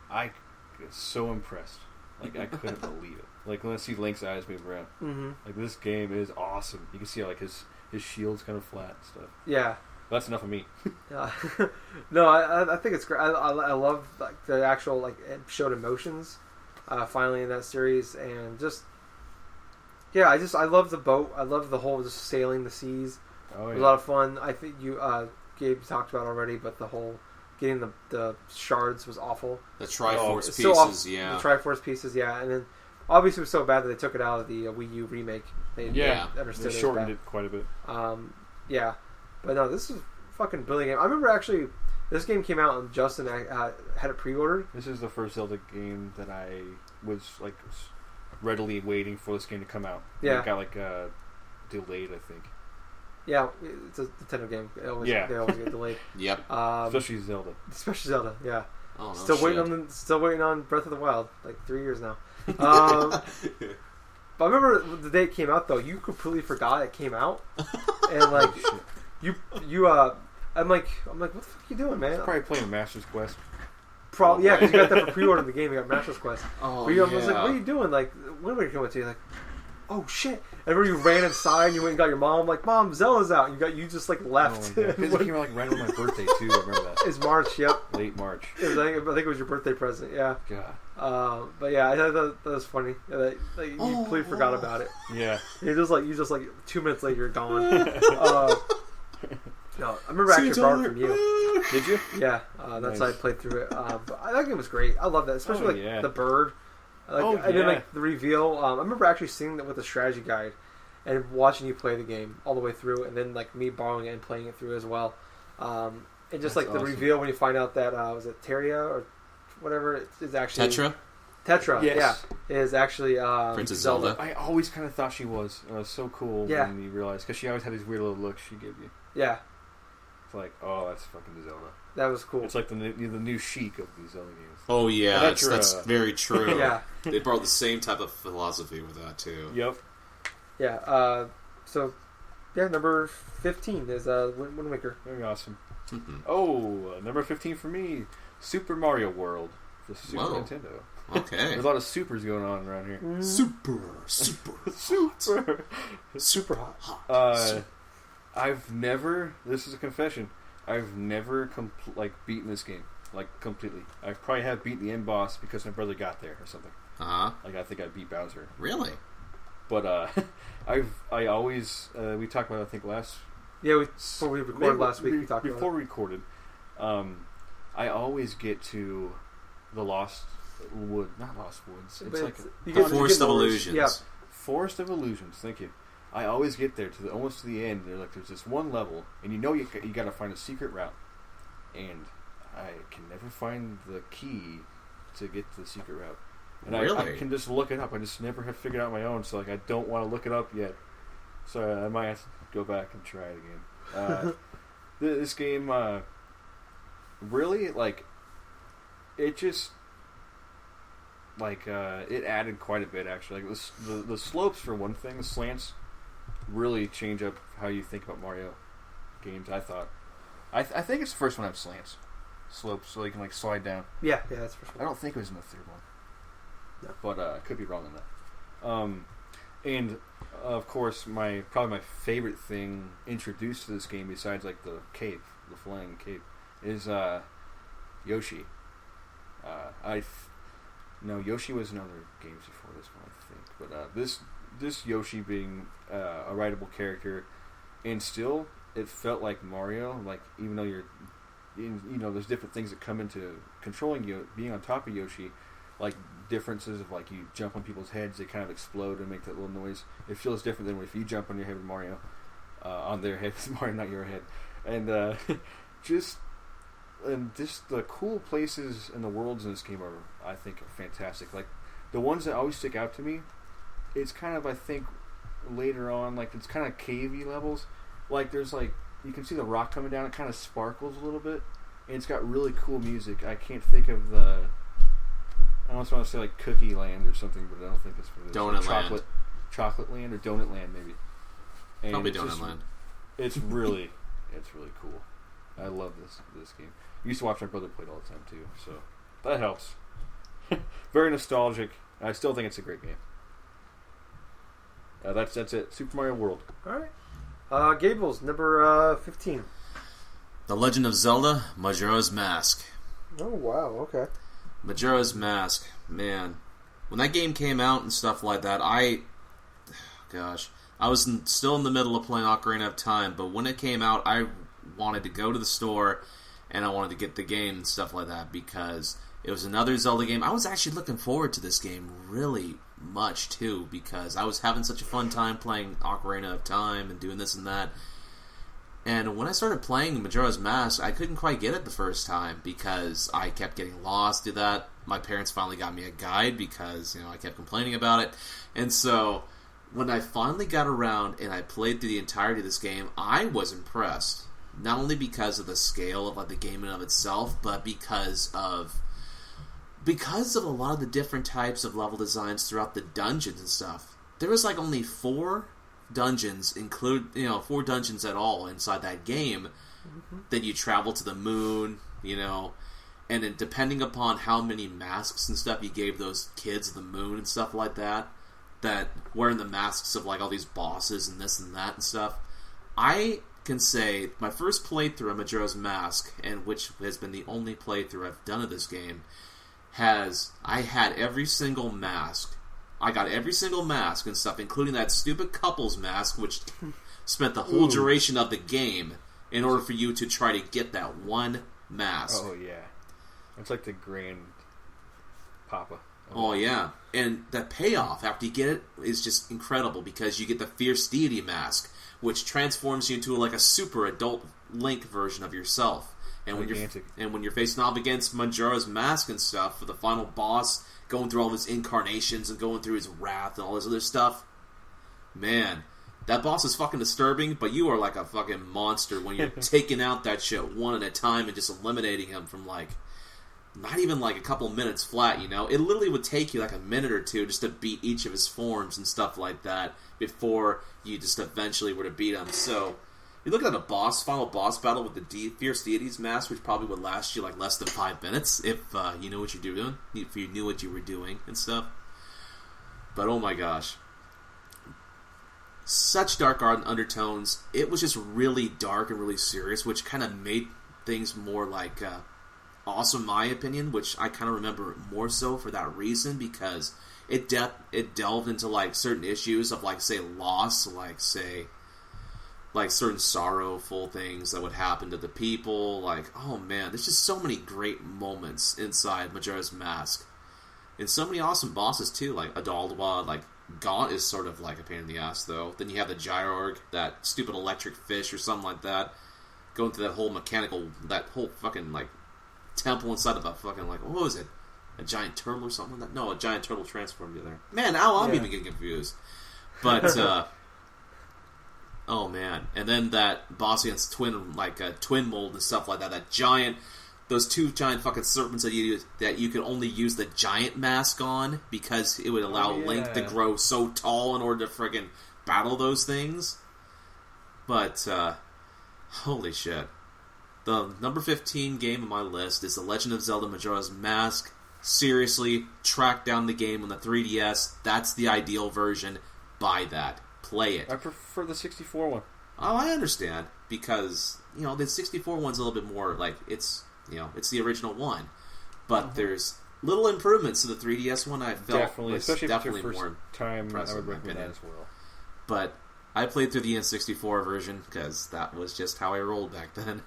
I was so impressed. Like I couldn't believe it. Like when I see Link's eyes move around, like this game is awesome. You can see like his shield's kind of flat and stuff. Yeah, that's enough of me. Yeah. No, I think it's great. I love like the actual like it showed emotions finally in that series, and just. Yeah, I love the boat. I love the whole just sailing the seas. Oh, yeah. It was a lot of fun. I think Gabe talked about already, but the whole getting the shards was awful. The Triforce pieces, so yeah. The Triforce pieces, yeah. And then obviously it was so bad that they took it out of the Wii U remake. They understood they shortened it quite a bit. Yeah, but no, this is a fucking brilliant game. I remember actually this game came out and Justin had it pre-ordered. This is the first Zelda game that I was like. Readily waiting for this game to come out. Yeah. It got like delayed, I think. Yeah, it's a Nintendo game. They always get delayed. Yep. Especially Zelda. Yeah. Oh, no still waiting on Breath of the Wild. Like 3 years now. But I remember the day it came out though. You completely forgot it came out, and like I'm like, what the fuck are you doing, man? Probably playing Master's Quest. Probably, yeah, because you got that for pre-order in the game. You got Master's Quest. Oh, I was like, what are you doing? Like, when are we coming to? You're like, oh shit! And remember you ran inside and you went and got your mom. Like, Mom, Zelda's out. And you just like left. Oh, it came out like right on my birthday too. I remember that. It's March. Yep. Late March. I think it was your birthday present. Yeah. God. But yeah, I thought that was funny. Like, you completely forgot about it. Yeah. You just like 2 minutes later you're gone. No, I remember actually borrowing from you. Did you? Yeah, that's how I played through it. But that game was great. I love that, especially the bird. And then like the reveal. I remember actually seeing that with the strategy guide and watching you play the game all the way through, and then like me borrowing it and playing it through as well. And just that's like the reveal when you find out that was it Teria or whatever is actually Tetra, yes. Is actually Princess Zelda. I always kind of thought she was. It was so cool when you realized, because she always had these weird little looks she gave you. Yeah. It's like, oh, that's fucking Zelda. That was cool. It's like the new chic of these Zelda games. Oh yeah, that's very true. Yeah. They brought the same type of philosophy with that too. Yep. Yeah. So, number 15 is Wind Waker. Very awesome. Oh, number 15 for me, Super Mario World for Super Nintendo. Okay. There's a lot of supers going on around here. Super hot. I've never. This is a confession. I've never beaten this game completely. I probably have beaten the end boss because my brother got there or something. Like I think I beat Bowser. Really? But I always we talked about it, I think last. Yeah, before we recorded last week. We talked about before we recorded. I always get to the not Lost Woods. It's like Forest of Illusions. Yeah. Forest of Illusions. Thank you. I always get there almost to the end. There's this one level, and you got to find a secret route, and I can never find the key to get to the secret route. And I can just look it up. I just never have figured out on my own. So I don't want to look it up yet. So I might have to go back and try it again. This game really it just. It added quite a bit actually. The slopes for one thing, the slants really change up how you think about Mario games. I thought. I think it's the first one that have slopes, so you can slide down. Yeah, that's for sure. I don't think it was in the third one, but I could be wrong on that. And of course, probably my favorite thing introduced to this game, besides the cave, the flying cave, is Yoshi. No, Yoshi was in other games before this one, I think. But this Yoshi being a rideable character, and still it felt like Mario. Even though there's different things that come into controlling you, being on top of Yoshi, differences of you jump on people's heads, they kind of explode and make that little noise. It feels different than if you jump on your head with Mario, on their head with Mario, not your head, and just the cool places and the worlds in this game are, I think, fantastic. The ones that always stick out to me, it's kind of, I think, later on, it's kind of cavey levels. There's you can see the rock coming down, it kind of sparkles a little bit, and it's got really cool music. I can't think of I almost want to say Cookie Land or something, but I don't think it's what it is. Donut Land. Chocolate Land or Donut Land, maybe. And probably Donut Land. It's really cool. I love this game. I used to watch my brother play it all the time too, so that helps. Very nostalgic. I still think it's a great game. That's it. Super Mario World. All right. Gables, number 15. The Legend of Zelda: Majora's Mask. Oh wow. Okay. Majora's Mask, man. When that game came out and stuff like that, I was still in the middle of playing Ocarina of Time, but when it came out, I wanted to go to the store and I wanted to get the game and stuff like that because it was another Zelda game. I was actually looking forward to this game really much too because I was having such a fun time playing Ocarina of Time and doing this and that. And when I started playing Majora's Mask, I couldn't quite get it the first time because I kept getting lost to that. My parents finally got me a guide because, I kept complaining about it. And so when I finally got around and I played through the entirety of this game, I was impressed. Not only because of the scale of like the game in of itself, but because of a lot of the different types of level designs throughout the dungeons and stuff. There was like only 4 dungeons, 4 dungeons at all inside that game. Then you travel to the moon, and then depending upon how many masks and stuff you gave those kids of the moon and stuff like that wearing the masks of like all these bosses and this and that and stuff, I can say my first playthrough of Majora's Mask, and which has been the only playthrough I've done of this game, I had every single mask. I got every single mask and stuff, including that stupid couple's mask, which spent the whole duration of the game in order for you to try to get that one mask. Oh, yeah. It's like the Grand Papa. Oh, yeah. And the payoff after you get it is just incredible, because you get the Fierce Deity mask, which transforms you into like a super adult Link version of yourself. And when you're facing off against Majora's Mask and stuff for the final boss, going through all his incarnations and going through his wrath and all this other stuff, man, that boss is fucking disturbing, but you are like a fucking monster when you're taking out that shit one at a time and just eliminating him from like not even like a couple minutes flat, It literally would take you like a minute or two just to beat each of his forms and stuff like that before you just eventually were to beat him. So you're looking at a final boss battle with the Fierce Deity's mask, which probably would last you like less than 5 minutes if you knew what you're doing, if you knew what you were doing and stuff. But oh my gosh, such dark undertones. It was just really dark and really serious, which kind of made things more like awesome, in my opinion. Which I kind of remember more so for that reason, because it delved into like certain issues of like say loss, like certain sorrowful things that would happen to the people. Like, oh man, there's just so many great moments inside Majora's Mask. And so many awesome bosses too, like Adalwa. Like, Gaunt is sort of like a pain in the ass though. Then you have the Gyrorg, that stupid electric fish or something like that, going through that whole fucking like temple inside of a fucking like, what was it? A giant turtle or something like that? No, a giant turtle transformed you there. Man, now I'm even getting confused. But oh man, and then that boss against twin mold and stuff like that. Those 2 giant fucking serpents that you could only use the giant mask on, because it would allow Link to grow so tall in order to friggin' battle those things. But holy shit, the number 15 game on my list is The Legend of Zelda: Majora's Mask. Seriously, track down the game on the 3DS. That's the ideal version. Buy that. Play it. I prefer the 64 one. Oh, I understand, because the 64 one's a little bit more like it's the original one, but there's little improvements to the 3DS one. I felt definitely, especially definitely for your first time, I would recommend that as well. But I played through the N64 version because that was just how I rolled back then.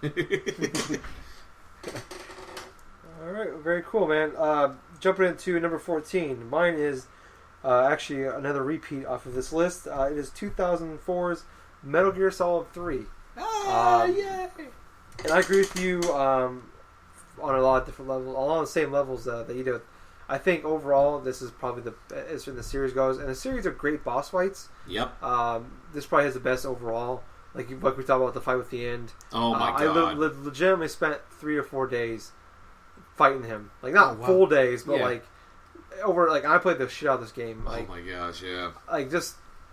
All right, very cool, man. Jumping into number 14, mine is actually another repeat off of this list. It is 2004's Metal Gear Solid 3. Yay! And I agree with you on a lot of different levels, along the same levels that you do. I think overall this is probably as in the series goes, and the series of great boss fights. Yep. This probably has the best overall. Like we talked about the fight with the end. Oh my god! I legitimately spent 3 or 4 days fighting him. Like not full days, but like over. Like I played the shit out of this game. Like, oh my gosh! Yeah. Like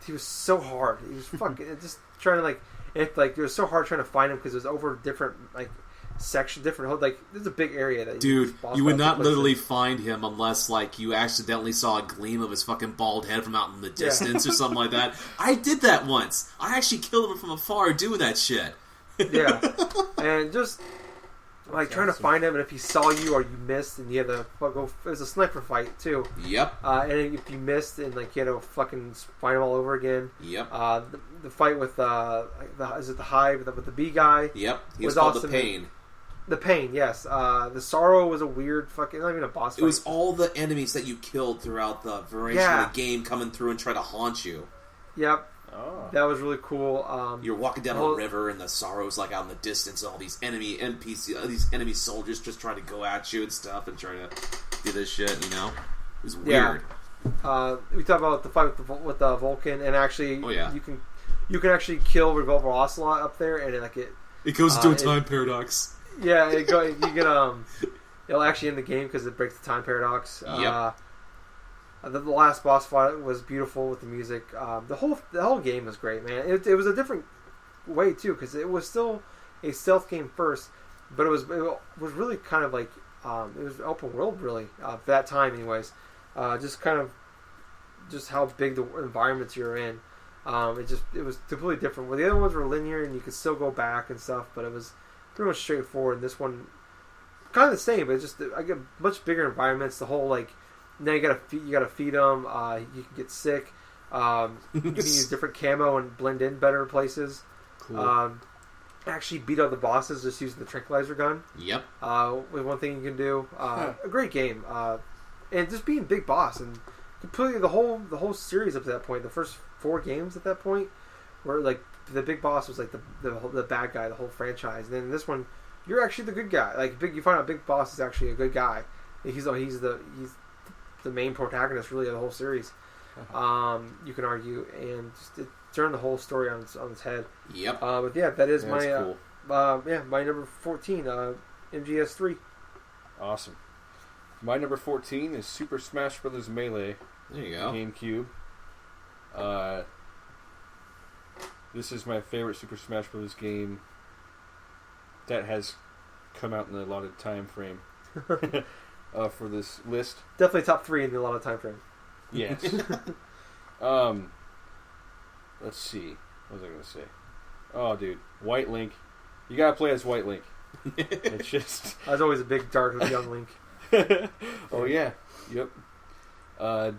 he was so hard. He was fucking just trying to it was so hard trying to find him because it was over different different there's a big area that you would not literally find him unless you accidentally saw a gleam of his fucking bald head from out in the distance or something like that. I did that once. I actually killed him from afar doing that shit. Yeah, and just trying to find him, and if he saw you or you missed, and you had to go. It was a sniper fight too. Yep. And if you missed, and you had to fucking find him all over again. Yep. The fight with is it the Hive with the bee guy? Yep. He was called awesome. The Pain. The Pain, yes. The Sorrow was a weird fucking... Not even a boss fight. It was all the enemies that you killed throughout the variation of the game coming through and try to haunt you. Yep. Oh. That was really cool. You're walking down a river and the Sorrow's out in the distance and all these these enemy soldiers just trying to go at you and stuff and trying to do this shit, It was weird. we talked about the fight with the Vulcan, and actually, you can actually kill Revolver Ocelot up there, and it goes into a time paradox. Yeah, you get it'll actually end the game because it breaks the time paradox. Yep. The last boss fight was beautiful with the music. The whole game was great, man. It was a different way too because it was still a stealth game first, but it was really kind of like it was open world really for that time, anyways. Just how big the environments you're in. It was completely different. Well, the other ones were linear and you could still go back and stuff, but it was pretty much straightforward. And this one kind of the same, but I get much bigger environments. The whole now you gotta feed them. You can get sick. You can use different camo and blend in better places. Cool. Actually beat up the bosses just using the tranquilizer gun. Yep. With one thing you can do. A great game. And just being big boss and completely the whole series up to that point. The first 4 games at that point were the big boss was the bad guy, the whole franchise. And then this one, you're actually the good guy. You find out Big Boss is actually a good guy. He's the main protagonist really of the whole series. You can argue, and just turn the whole story on its head. Yep. But yeah, that is my cool. my number 14, MGS3. Awesome. My number 14 is Super Smash Bros. Melee. There you go. GameCube. This is my favorite Super Smash Bros. Game that has come out in the allotted time frame for this list. Definitely top 3 in the allotted time frame. Yes. Let's see. What was I going to say? Oh, dude. White Link. You got to play as White Link. It's just... I was always a big dark young Link. Oh, yeah. Yep.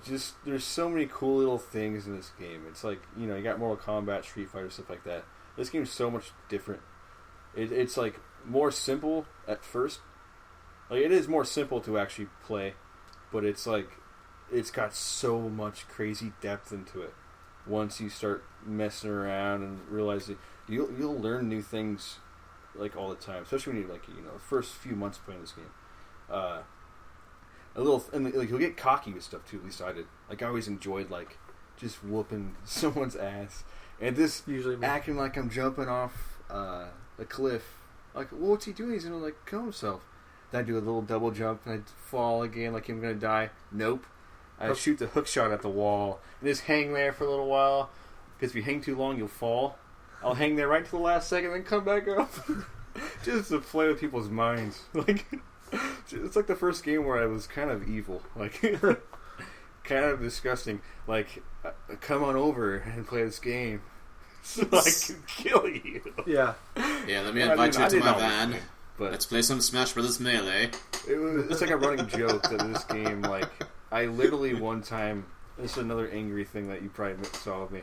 There's so many cool little things in this game. It's like, you got Mortal Kombat, Street Fighter, stuff like that. This game's so much different. It's more simple at first. It is more simple to actually play, but it's got so much crazy depth into it. Once you start messing around and realize that you'll learn new things all the time, especially when you the first few months playing this game. You'll get cocky with stuff too. At least I did. I always enjoyed just whooping someone's ass and this usually acting like I'm jumping off a cliff. What's he doing? He's gonna kill himself. Then I do a little double jump and I fall again like I'm gonna die. Nope. I shoot the hook shot at the wall and just hang there for a little while because if you hang too long you'll fall. I'll hang there right to the last second and come back up just to play with people's minds. It's the first game where I was kind of evil, kind of disgusting. Come on over and play this game so I can kill you. Yeah. Yeah, let me invite you to my van. But let's play some Smash Bros. Melee. It's a running joke that this game, I literally one time, this is another angry thing that you probably saw of me,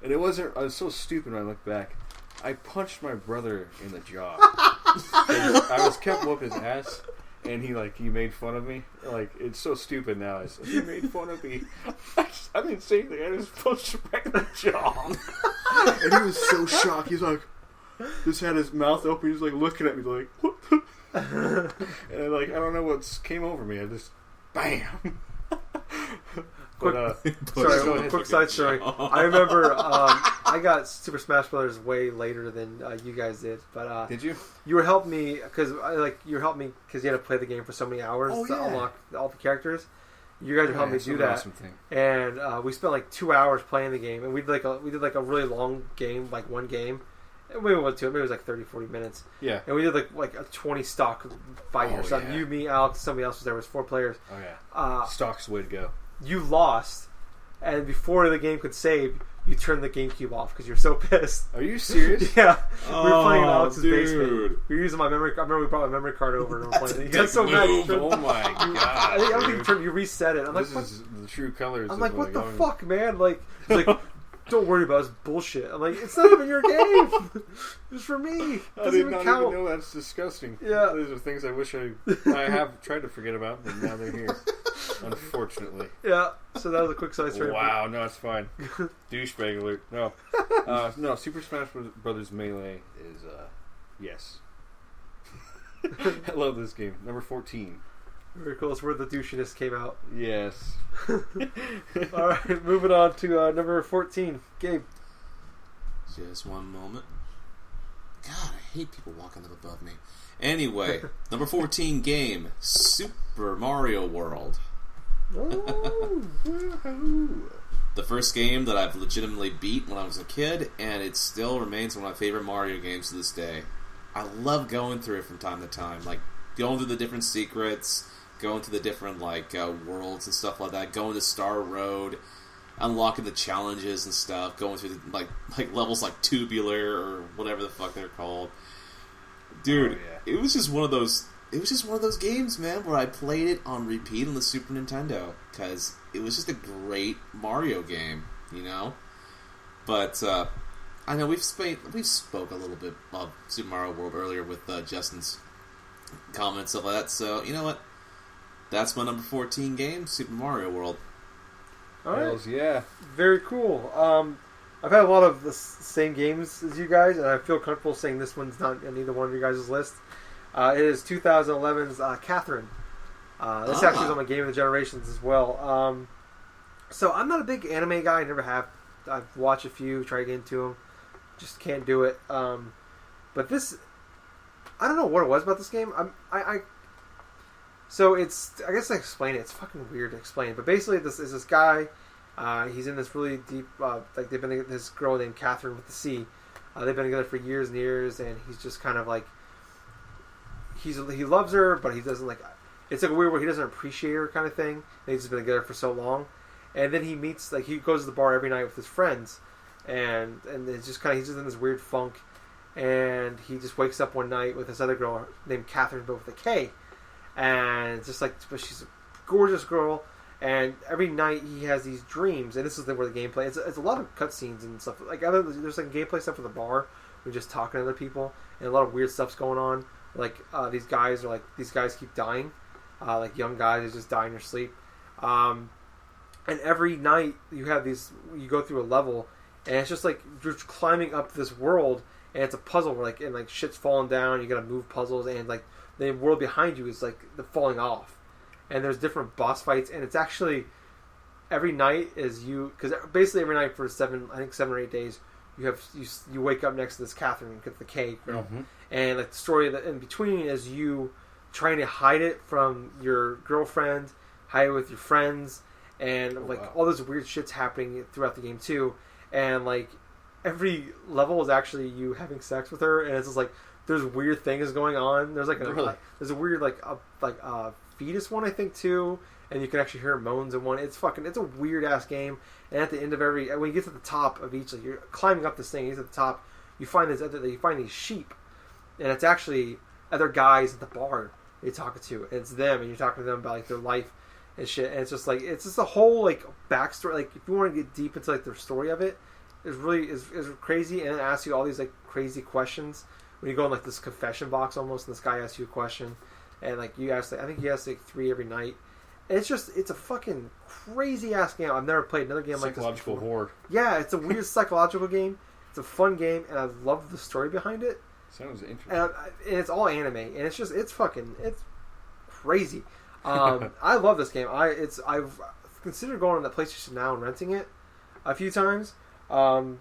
and I was so stupid when I look back. I punched my brother in the jaw. I kept whooping his ass. And he made fun of me. It's so stupid now. He made fun of me. I didn't say anything. I just punched him right in the jaw. And he was so shocked. He's just had his mouth open. He's looking at me what? And I don't know what came over me. I just, bam. Quick side story. I remember I got Super Smash Brothers way later than you guys did. But did you? You were helping me because you had to play the game for so many hours to unlock all the characters. You guys were helping me do that, awesome thing. And we spent 2 hours playing the game, and we did a really long game, one game. And we went to it. Maybe it was 30, 40 minutes. Yeah. And we did a 20 stock fight or something. Yeah. You, me, Alex, somebody else was there. It was 4 players. Oh yeah. Stock's the way to go. You lost, and before the game could save, you turned the GameCube off because you're so pissed. Are you serious? Yeah. We were playing in Alex's basement. We were using my memory. I remember we brought my memory card over and we were playing it. You got so mad. Oh my god! I think you reset it. I'm this is the true colors. I'm what the fuck, man? He's don't worry about it. It's bullshit. I'm it's not even your game. It's for me. I did not even know that's disgusting. Yeah. These are things I wish I have tried to forget about, but now they're here. Unfortunately. Yeah. So that was a quick side story. Wow. No, it's fine. Douchebag alert. No. No. Super Smash Bros. Melee is yes. I love this game. Number 14. Very cool. It's where the douchiness came out. Yes. All right, moving on to number 14, Gabe. Just one moment. God, I hate people walking up above me. Anyway, number 14 game, Super Mario World. Oh, the first game that I've legitimately beat when I was a kid, and it still remains one of my favorite Mario games to this day. I love going through it from time to time, like going through the different secrets, going through the different worlds and stuff like that, going to Star Road, unlocking the challenges and stuff, going through the, like levels like Tubular or whatever the fuck they're called. Dude, It was just one of those. It was just one of those games, man, where I played it on repeat on the Super Nintendo because it was just a great Mario game, you know. But I know we spoke a little bit of Super Mario World earlier with Justin's comments and stuff like that. So you know what? That's my number 14 game, Super Mario World. All right. Hells yeah. Very cool. I've had a lot of the same games as you guys, and I feel comfortable saying this one's not in either one of you guys' list. It is 2011's Catherine. This actually is on my Game of the Generations as well. So I'm not a big anime guy. I never have. I've watched a few, tried to get into them. Just can't do it. But this, I don't know what it was about this game. So it's, I guess I explain it. It's fucking weird to explain. But basically, this is this guy. He's in this really deep, they've been together, this girl named Catherine with the C. They've been together for years and years, and he's just kind of like, he loves her, but he doesn't like. It's like a weird where he doesn't appreciate her kind of thing. They've just been together for so long, and then he meets he goes to the bar every night with his friends, and it's just kind of he's just in this weird funk, and he just wakes up one night with this other girl named Catherine, but with a K, and it's just like, but she's a gorgeous girl. And every night he has these dreams, and this is where the gameplay. It's a lot of cutscenes and stuff. There's like gameplay stuff with the bar. We're just talking to other people, and a lot of weird stuff's going on. These guys keep dying, like young guys that just die in their sleep. And every night you go through a level, and it's just like you're climbing up this world, and it's a puzzle where shit's falling down. You gotta move puzzles, and like the world behind you is like the falling off. And there's different boss fights, and it's actually every night is because basically every night for 7 or 8 days you wake up next to this Catherine, the K girl, and like the story that in between is you trying to hide it from your girlfriend, hide it with your friends, and all this weird shit's happening throughout the game too, and like every level is actually you having sex with her, and it's just like there's weird things going on. There's there's a weird fetus one, I think, too, and you can actually hear moans in one. It's a weird ass game. And at the end of when you get to the top of each, like you're climbing up this thing, you get to the top, you find these sheep, and it's actually other guys at the bar you're talking to. And it's them, and you're talking to them about like their life and shit. And it's just a whole like backstory. Like if you want to get deep into like their story of it, it's really is crazy, and it asks you all these like crazy questions when you go in like this confession box almost, and this guy asks you a question. And like you ask, I think you ask like 3 every night. And it's a fucking crazy ass game. I've never played another game like this before. Psychological horror. Yeah, it's a weird psychological game. It's a fun game, and I love the story behind it. Sounds interesting. And it's all anime, and it's crazy. I love this game. I've considered going on the PlayStation Now and renting it a few times. A lot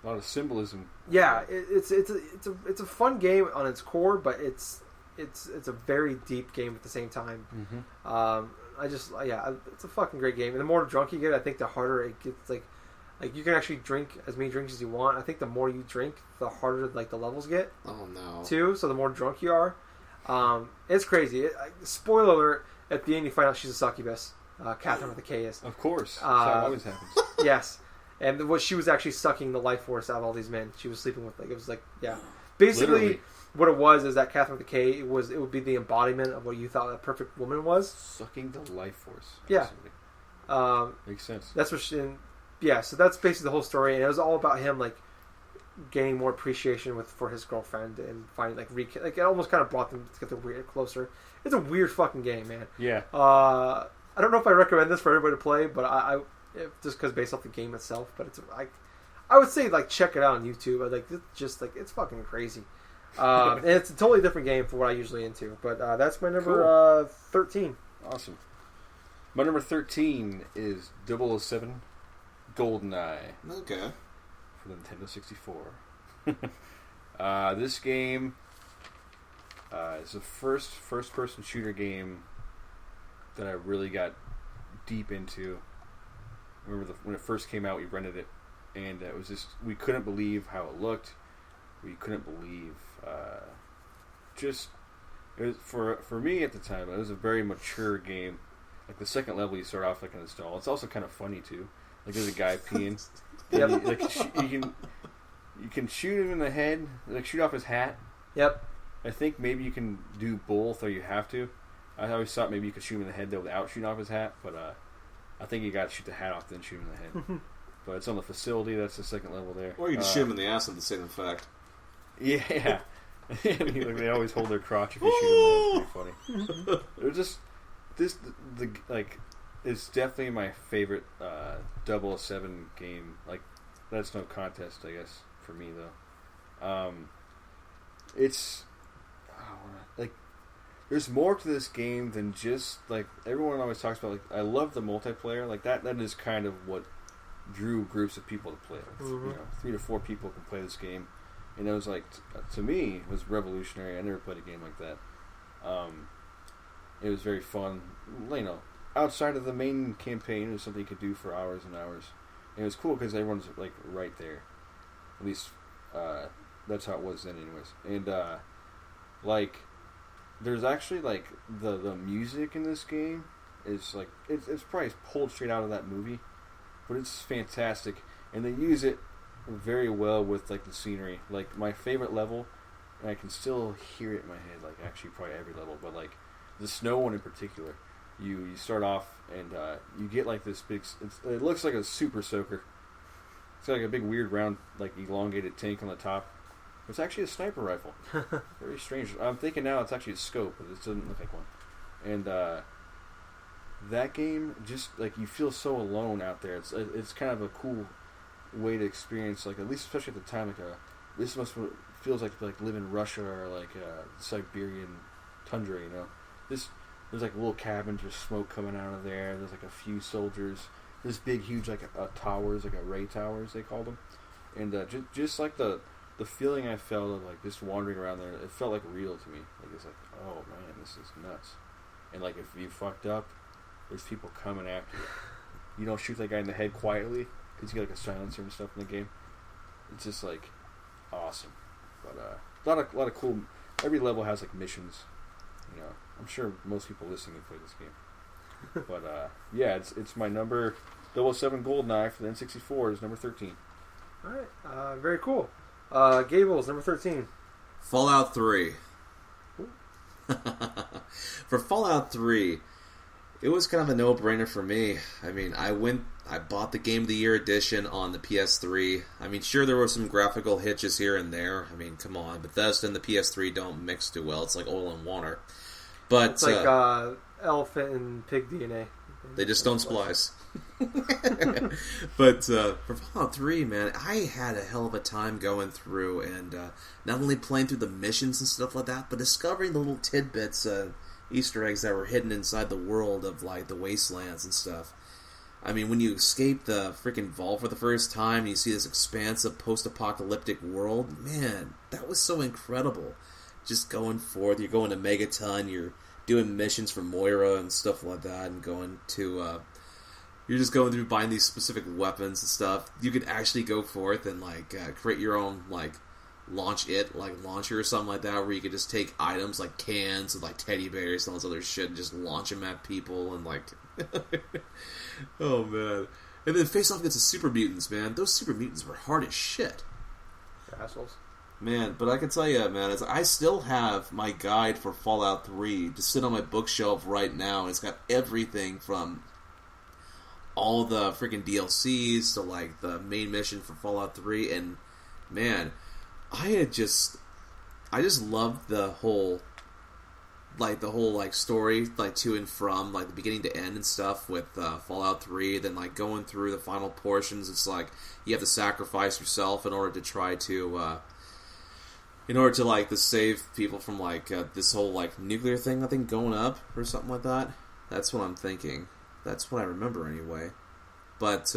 of symbolism. Yeah, it's a fun game on its core, but it's a very deep game at the same time. It's a fucking great game. And the more drunk you get, I think the harder it gets. Like you can actually drink as many drinks as you want. I think the more you drink, the harder like the levels get. Oh no. Too. So the more drunk you are, it's crazy. Spoiler alert: at the end, you find out she's a succubus. Catherine with a K is. Of course. That's how it always happens. Yes, and she was actually sucking the life force out of all these men. She was sleeping with basically. Literally. What it was is that Catherine with the K, it would be the embodiment of what you thought a perfect woman was. Sucking the life force. Yeah. Makes sense. That's what so that's basically the whole story, and it was all about him like gaining more appreciation for his girlfriend and finding it almost kind of brought them together closer. It's a weird fucking game, man. Yeah. I don't know if I recommend this for everybody to play, but I just because based off the game itself, but I would say check it out on YouTube. It's fucking crazy. And it's a totally different game from what I usually into. But that's my number 13. Awesome. My number 13 is 007 GoldenEye. Okay. For the Nintendo 64. This game is the first-person shooter game that I really got deep into. I remember when it first came out, we rented it, and it was just, we couldn't believe how it looked. We couldn't believe it was for me at the time. It was a very mature game. Like the second level, you start off like in a stall. It's also kind of funny too. Like there's a guy peeing. Yep. You can shoot him in the head, like shoot off his hat. Yep. I think maybe you can do both, or you have to. I always thought maybe you could shoot him in the head though without shooting off his hat, but I think you got to shoot the hat off then shoot him in the head. But it's on the facility. That's the second level there. Or you can shoot him in the ass with the same effect. Yeah. They always hold their crotch if you shoot them. It's pretty funny. They're just it's definitely my favorite 007 game. Like that's no contest, I guess, for me though. It's like there's more to this game than just like everyone always talks about. Like I love the multiplayer. Like that is kind of what drew groups of people to play it. You know, 3 to 4 people can play this game. And it was like, to me, it was revolutionary. I never played a game like that. It was very fun. You know, outside of the main campaign, it was something you could do for hours and hours. And it was cool because everyone's like right there. At least that's how it was then, anyways. And like, there's actually like the music in this game is like it's probably pulled straight out of that movie, but it's fantastic, and they use it very well with like the scenery. Like my favorite level, and I can still hear it in my head, like actually probably every level, but like the snow one in particular. You start off and you get like this big. It looks like a super soaker. It's like a big weird round like elongated tank on the top. It's actually a sniper rifle. Very strange. I'm thinking now it's actually a scope, but it doesn't look like one. And that game, just like you feel so alone out there. It's kind of a cool way to experience, like at least especially at the time, like this feels like live in Russia or like Siberian tundra. You know, there's like little cabins with smoke coming out of there. There's like a few soldiers. This big, huge like towers, like array towers they called them, and just like the feeling I felt of like just wandering around there, it felt like real to me. Like it's like, oh man, this is nuts. And like if you fucked up, there's people coming after you. You don't shoot that guy in the head quietly because you get like a silencer and stuff in the game. It's just like awesome. But a lot of cool. Every level has like missions. You know, I'm sure most people listening have played this game. But yeah, it's my number 007 GoldenEye for the N64 is number 13. All right, very cool. Gables, number 13. Fallout 3. For Fallout 3, it was kind of a no-brainer for me. I mean, I bought the Game of the Year edition on the PS3. I mean, sure, there were some graphical hitches here and there. I mean, come on, Bethesda and the PS3 don't mix too well. It's like oil and water. But it's like elephant and pig DNA. They just don't splice. But for Fallout 3, man, I had a hell of a time going through and not only playing through the missions and stuff like that, but discovering the little tidbits, Easter eggs that were hidden inside the world of like the wastelands and stuff. I mean, when you escape the freaking vault for the first time and you see this expansive post-apocalyptic world, man, that was so incredible. Just going forth, you're going to Megaton, you're doing missions for Moira and stuff like that, and going to, you're just going through buying these specific weapons and stuff. You could actually go forth and, like, create your own, like, launcher or something like that, where you could just take items like cans and, like, teddy bears and all this other shit and just launch them at people and, like, oh, man. And then face off against the super mutants, man. Those super mutants were hard as shit. They're assholes. Man, but I can tell you, man, I still have my guide for Fallout 3 to sit on my bookshelf right now, and it's got everything from all the freaking DLCs to, like, the main mission for Fallout 3, and, man, I just loved the whole story, like, to and from, like, the beginning to end and stuff with Fallout 3, then, like, going through the final portions, it's like, you have to sacrifice yourself in order to try to, in order to like to save people from like this whole like nuclear thing, I think, going up or something like that. That's what I'm thinking. That's what I remember anyway. But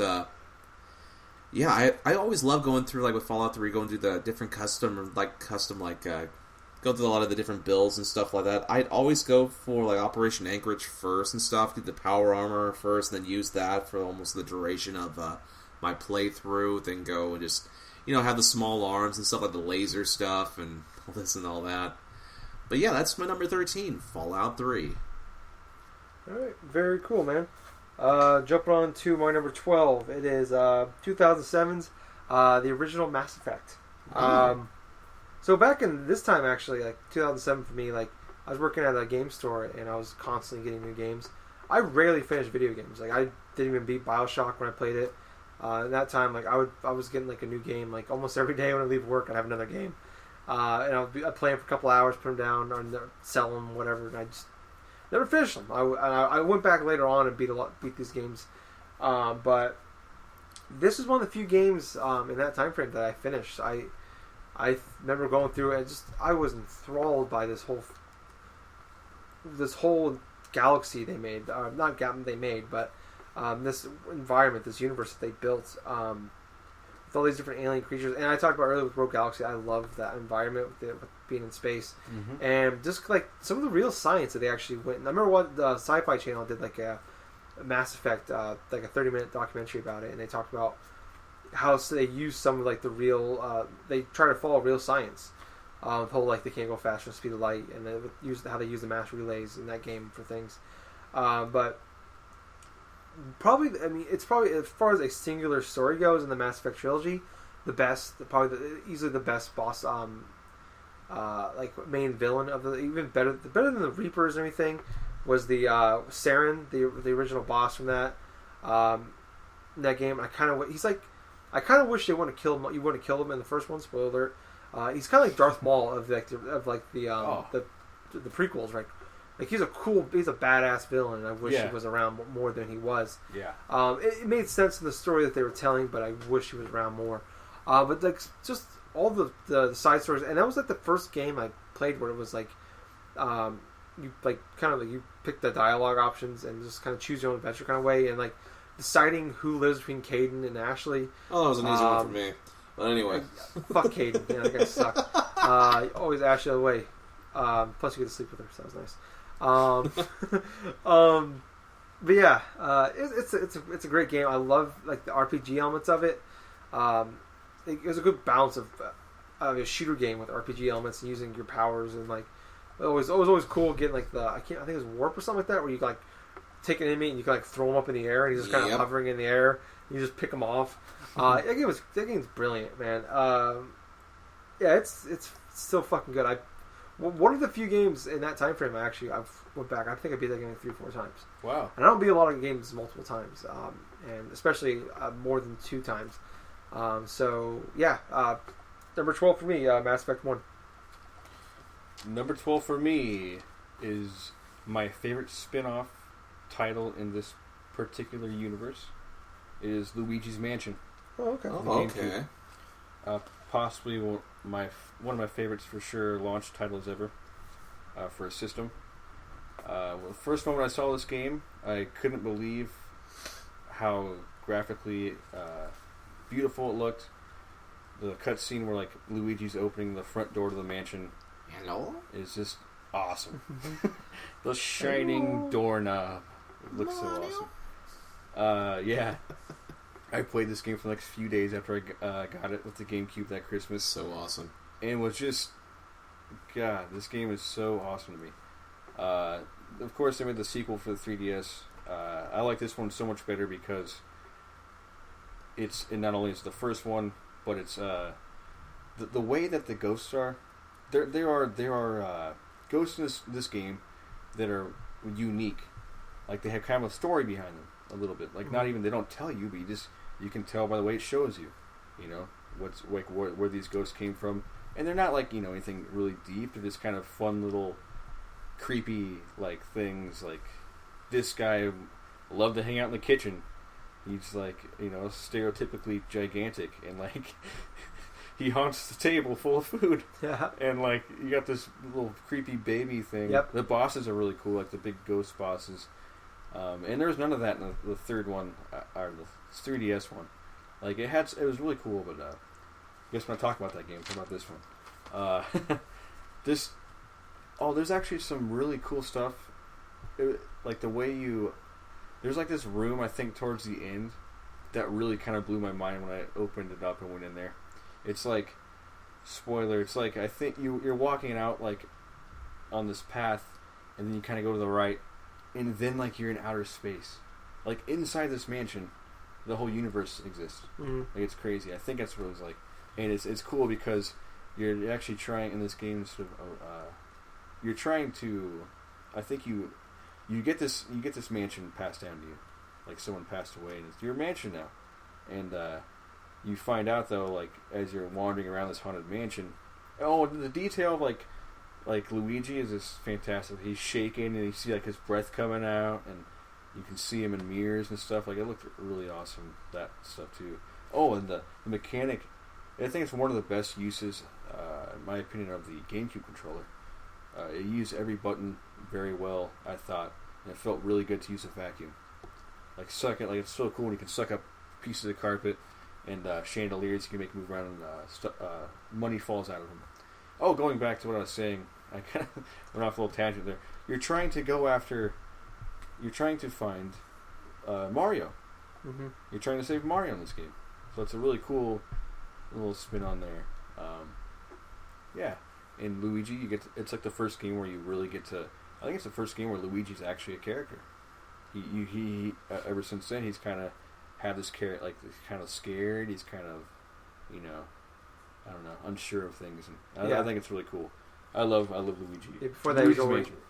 yeah, I always love going through like with Fallout 3, going through the different custom go through a lot of the different builds and stuff like that. I'd always go for like Operation Anchorage first and stuff, do the power armor first, and then use that for almost the duration of my playthrough. Then go and just have the small arms and stuff like the laser stuff and all this and all that. But yeah, that's my number 13, Fallout 3. All right, very cool, man. Jumping on to my number 12. It is 2007's the original Mass Effect. So back in this time, actually, like 2007 for me, like I was working at a game store and I was constantly getting new games. I rarely finished video games. Like I didn't even beat BioShock when I played it. At that time, like I was getting like a new game like almost every day when I leave work. I'd have another game, and I'd play them for a couple hours, put them down, or sell them, whatever. And I just never finished them. I went back later on and beat these games, but this is one of the few games in that time frame that I finished. I remember going through it. I was enthralled by this whole galaxy they made. But this environment, this universe that they built, with all these different alien creatures. And I talked about earlier with Rogue Galaxy. I love that environment with being in space, and just like some of the real science that they actually went. And I remember what the Sci-Fi Channel did, like a Mass Effect, like a 30-minute documentary about it, and they talked about how they use some of like the real. They try to follow real science. The whole like they can't go faster than the speed of light, and how they use the mass relays in that game for things. But probably, it's probably as far as a singular story goes in the Mass Effect trilogy, the best, easily the best boss, like main villain of better than the Reapers and everything, was the Saren, the original boss from that game. I kind of wish they wouldn't have killed him. You wouldn't have killed him in the first one. Spoiler alert. He's kind of like Darth Maul of the prequels, right? Like he's a badass villain, and I wish he was around more than he was. Yeah. It made sense in the story that they were telling, but I wish he was around more. But like just all the side stories, and that was like the first game I played where it was like, you pick the dialogue options and just kind of choose your own adventure kind of way, and like deciding who lives between Caden and Ashley. Oh, that was an easy one for me. But anyway, fuck Caden. Yeah, that guy sucked. Always Ashley away. Plus, you get to sleep with her, so that was nice. But yeah, it's a great game. I love like the RPG elements of it. It was a good balance of a shooter game with RPG elements and using your powers, and like it was always cool getting like I think it was warp or something like that, where you can, like take an enemy and you can like throw him up in the air and he's just kind of hovering in the air. You just pick him off. That game's brilliant, man. Yeah, it's still fucking good. One of the few games in that time frame I went back. I think I beat that game 3-4 times. Wow. And I don't beat a lot of games multiple times, and especially more than 2 times. So yeah, number 12 for me, Mass Effect 1. Number 12 for me is my favorite spin-off title in this particular universe. It is Luigi's Mansion. Oh, okay. Okay. Possibly one of my favorites for sure launch titles ever for a system. The first moment I saw this game, I couldn't believe how graphically beautiful it looked. The cutscene where like Luigi's opening the front door to the mansion, is just awesome. The shining doorknob, it looks so awesome. Yeah. I played this game for the next few days after I got it with the GameCube that Christmas. So awesome. And was just, God, this game is so awesome to me. Of course, they made the sequel for the 3DS. I like this one so much better because not only is the first one, but it's the way that the ghosts are. There are ghosts in this game that are unique. Like they have kind of a story behind them a little bit. Like not even they don't tell you, but you can tell by the way it shows you. You know what's like where these ghosts came from, and they're not like anything really deep. They're just kind of fun little creepy like things. Like this guy loved to hang out in the kitchen. He's like stereotypically gigantic, and like he haunts the table full of food. Yeah. And, like, you got this little creepy baby thing. Yep. The bosses are really cool, like the big ghost bosses. And there was none of that in the third one, or the 3DS one. Like, it was really cool, but I guess when I talk about that game, talk about this one. There's actually some really cool stuff. Like, the way there's like this room, I think, towards the end that really kind of blew my mind when I opened it up and went in there. It's like, spoiler, it's like, I think you're walking out, like, on this path, and then you kind of go to the right, and then, like, you're in outer space. Like, inside this mansion, the whole universe exists. Mm-hmm. Like, it's crazy. I think that's what it was like. And it's cool because you're actually trying, in this game, sort of, you're trying to, I think you get this mansion passed down to you. Like, someone passed away, and it's your mansion now. And you find out, though, like, as you're wandering around this haunted mansion, the detail of, like Luigi is just fantastic. He's shaking, and you see, like, his breath coming out, and you can see him in mirrors and stuff. Like, it looked really awesome, that stuff, too. Oh, and the mechanic, I think it's one of the best uses, in my opinion, of the GameCube controller. It used every button very well, I thought, and it felt really good to use a vacuum. Like, it's so cool when you can suck up pieces of carpet and chandeliers you can make move around, and money falls out of them. Oh, going back to what I was saying, I kind of went off a little tangent there. You're trying to find Mario. Mm-hmm. You're trying to save Mario in this game. So it's a really cool little spin on there. Yeah. In Luigi, it's like the first game where you really get to, I think it's the first game where Luigi's actually a character. He ever since then, he's kind of had this character, like, he's kind of scared, he's kind of, I don't know, unsure of things. And I think it's really cool. I love Luigi. Yeah, before that,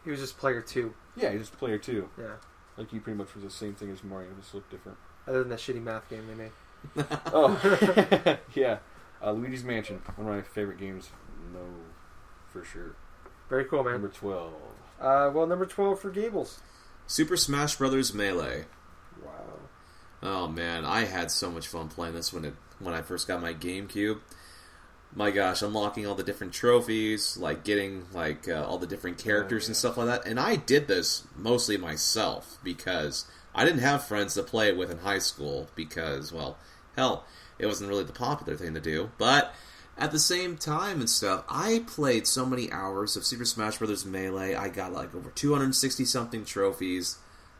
he was just player 2. Yeah, he was just player 2. Yeah. Like, he pretty much was the same thing as Mario, just looked different. Other than that shitty math game they made. Oh, yeah. Luigi's Mansion, one of my favorite games, for sure. Very cool, man. Number 12. Number 12 for Gables. Super Smash Bros. Melee. Wow. Oh man, I had so much fun playing this when I first got my GameCube. My gosh, unlocking all the different trophies, like getting like all the different characters and stuff like that. And I did this mostly myself because I didn't have friends to play it with in high school because, well, hell, it wasn't really the popular thing to do. But at the same time and stuff, I played so many hours of Super Smash Bros. Melee. I got like over 260-something trophies.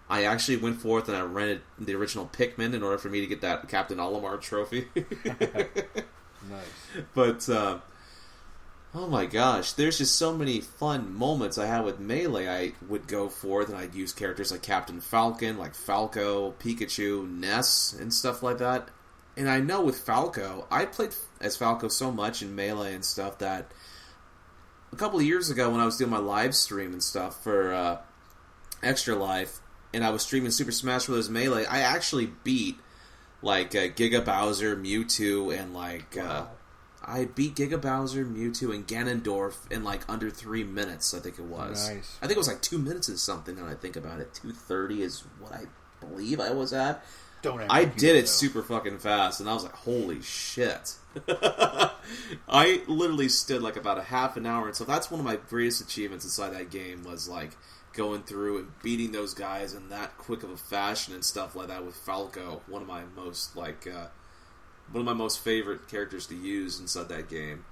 I actually went forth and I rented the original Pikmin in order for me to get that Captain Olimar trophy. Nice. But, oh my gosh, there's just so many fun moments I had with Melee. I would go forth and I'd use characters like Captain Falcon, like Falco, Pikachu, Ness, and stuff like that. And I know with Falco, I played as Falco so much in Melee and stuff that a couple of years ago when I was doing my live stream and stuff for Extra Life, and I was streaming Super Smash Bros. Melee, I actually beat like Giga Bowser, Mewtwo, and like I beat Giga Bowser, Mewtwo, and Ganondorf in like under 3 minutes. I think it was. Nice. I think it was like 2 minutes and something. Now I think about it, 2:30 is what I believe I was at. I did it super fucking fast, and I was like, holy shit. I literally stood like about a half an hour, and so that's one of my greatest achievements inside that game was like going through and beating those guys in that quick of a fashion and stuff like that with Falco, one of my most favorite characters to use inside that game.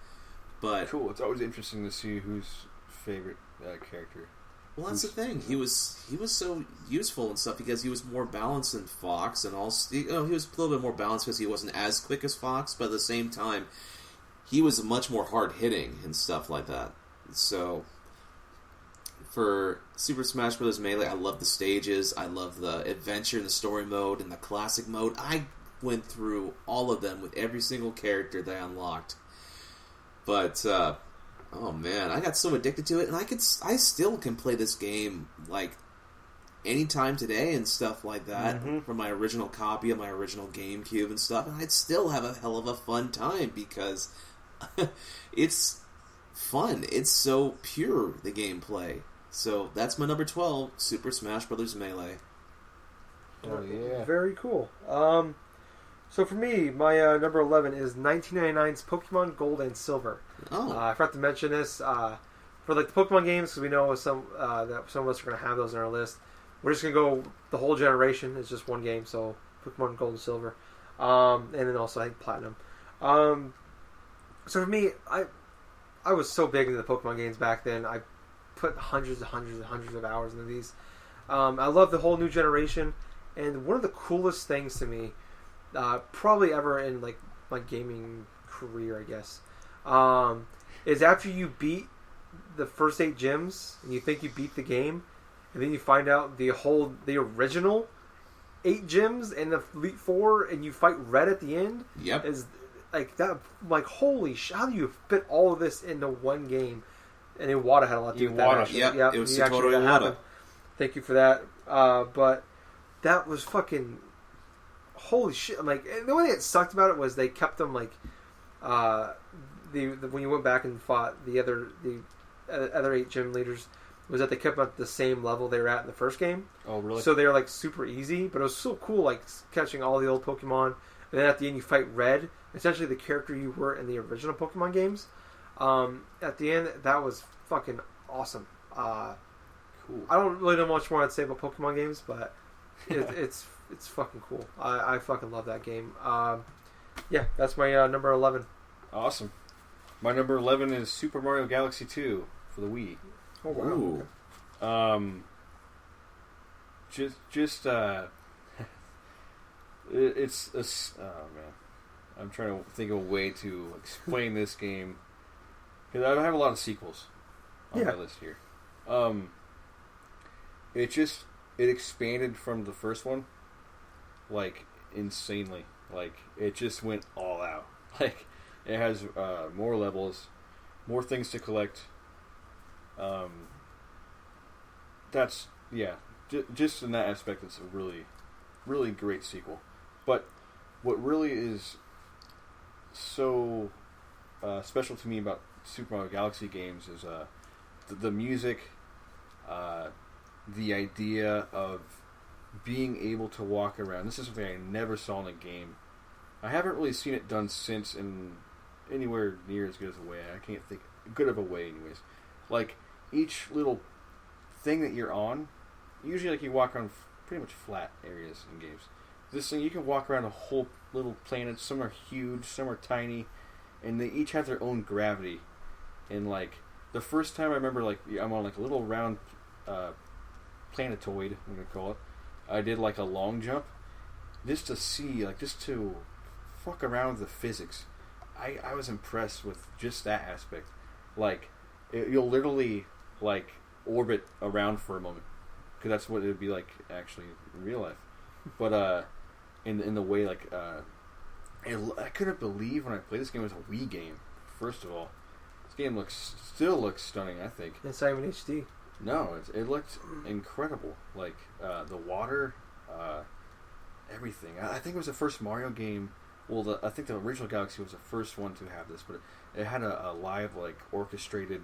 But cool. It's always interesting to see who's favorite character. Well, that's the thing. He was so useful and stuff because he was more balanced than Fox, and also he was a little bit more balanced because he wasn't as quick as Fox, but at the same time, he was much more hard hitting and stuff like that. So, for Super Smash Bros. Melee, I love the stages, I love the adventure and the story mode and the classic mode. I went through all of them with every single character that I unlocked. But oh man, I got so addicted to it, and I still can play this game like anytime today and stuff like that from my original copy of my original GameCube and stuff, and I'd still have a hell of a fun time because it's fun. It's so pure, the gameplay. So that's my number 12, Super Smash Bros. Melee. Oh yeah, very cool. So for me, my number 11 is 1999's Pokemon Gold and Silver. Oh. I forgot to mention this. For like the Pokemon games, because we know some that some of us are going to have those on our list. We're just going to go the whole generation. It's just one game, so Pokemon Gold and Silver. And then also, I think, Platinum. So for me, I was so big into the Pokemon games back then. I put hundreds of hours into these. I love the whole new generation. And one of the coolest things to me, probably ever in like my gaming career, I guess, is after you beat the first 8 gyms and you think you beat the game, and then you find out the original 8 gyms and the Elite Four, and you fight Red at the end. Yep. Is like that. Like, holy shit! How do you fit all of this into one game? And Iwata had a lot to do with that. Actually. Yep. It was Satoru Iwata. Thank you for that. But that was fucking holy shit. Like, the only thing that sucked about it was they kept them like when you went back and fought the other 8 gym leaders, was that they kept them at the same level they were at in the first game. Oh, really? So they were like super easy, but it was so cool, like catching all the old Pokemon. And then at the end, you fight Red, essentially the character you were in the original Pokemon games. At the end, that was fucking awesome. Cool. I don't really know much more I'd say about Pokemon games, but it's fucking cool. I fucking love that game. Yeah, that's my number 11. Awesome. My number 11 is Super Mario Galaxy 2 for the Wii. Oh wow. Ooh. It's oh man, I'm trying to think of a way to explain this game because I have a lot of sequels on my list here. It expanded from the first one like insanely. Like, it just went all out. Like, it has more levels, more things to collect. That's, yeah, just in that aspect, it's a really, really great sequel. But what really is so special to me about Super Mario Galaxy games is the music, the idea of being able to walk around. This is something I never saw in a game. I haven't really seen it done since in anywhere near as good as a way. I can't think good of a way, anyways. Like, each little thing that you're on, usually like you walk on pretty much flat areas in games. This thing, you can walk around a whole little planet. Some are huge, some are tiny, and they each have their own gravity. And like, the first time I remember, like, I'm on like a little round planetoid, I'm gonna call it. I did like a long jump, just to see, like, just to fuck around with the physics. I was impressed with just that aspect. Like, you'll literally like orbit around for a moment, because that's what it would be like actually in real life. But in the way, like, I couldn't believe when I played this game. It was a Wii game. First of all, this game still looks stunning. I think it's not even HD. No, it looked incredible. Like, the water, everything. I think it was the first Mario game. Well, I think the original Galaxy was the first one to have this, but it had a live, like, orchestrated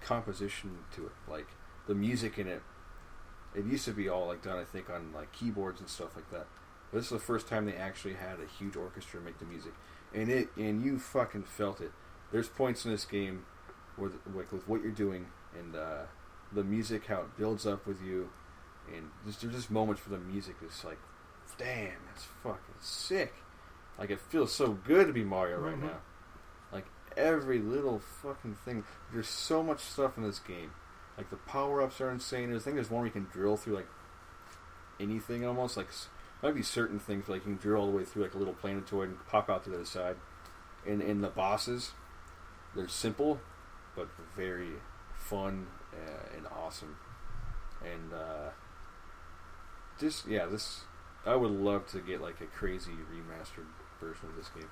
composition to it. Like, the music in it, it used to be all, like, done, I think, on, like, keyboards and stuff like that. But this is the first time they actually had a huge orchestra make the music, and you fucking felt it. There's points in this game where, like, with what you're doing, and the music, how it builds up with you, and there's just moments where the music is like, damn, that's fucking sick. Like, it feels so good to be Mario right now. Like, every little fucking thing. There's so much stuff in this game. Like, the power-ups are insane. I think there's one where you can drill through, like, anything almost. Like, might be certain things, but, like, you can drill all the way through, like, a little planetoid and pop out to the other side. And the bosses, they're simple, but very fun and awesome. And I would love to get like a crazy remastered version of this game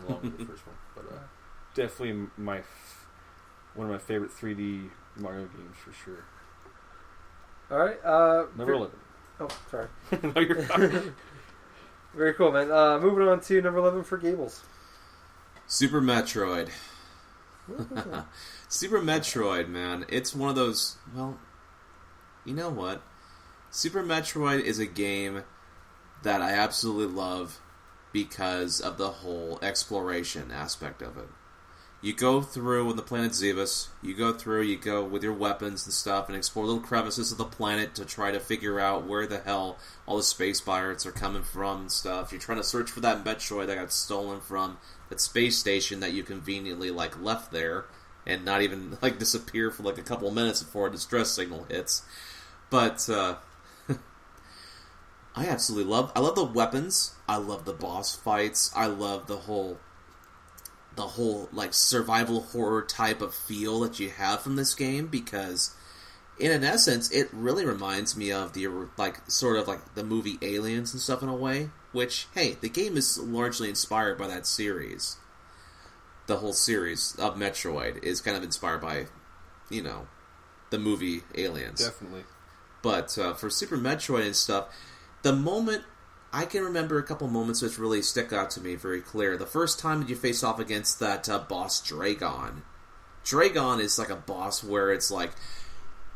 along with the first one. But definitely one of my favorite 3D Mario games for sure. All right, number 11. Oh, sorry. No, you're fine. Very cool, man. Moving on to number 11 for Gables. Super Metroid. Super Metroid, man. It's one of those, well, you know what? Super Metroid is a game that I absolutely love because of the whole exploration aspect of it. You go through on the planet Zebus, you go with your weapons and stuff and explore little crevices of the planet to try to figure out where the hell all the space pirates are coming from and stuff. You're trying to search for that Metroid that got stolen from that space station that you conveniently, left there and not even, disappear for, a couple of minutes before a distress signal hits. But, I absolutely love the weapons. I love the boss fights. I love the whole survival horror type of feel that you have from this game, because in an essence it really reminds me of the the movie Aliens and stuff in a way, which, hey, the game is largely inspired by that series. The whole series of Metroid is kind of inspired by, the movie Aliens. Definitely. But for Super Metroid and stuff, the moment I can remember a couple moments which really stick out to me very clear. The first time that you face off against that boss Dragon. Dragon is like a boss where it's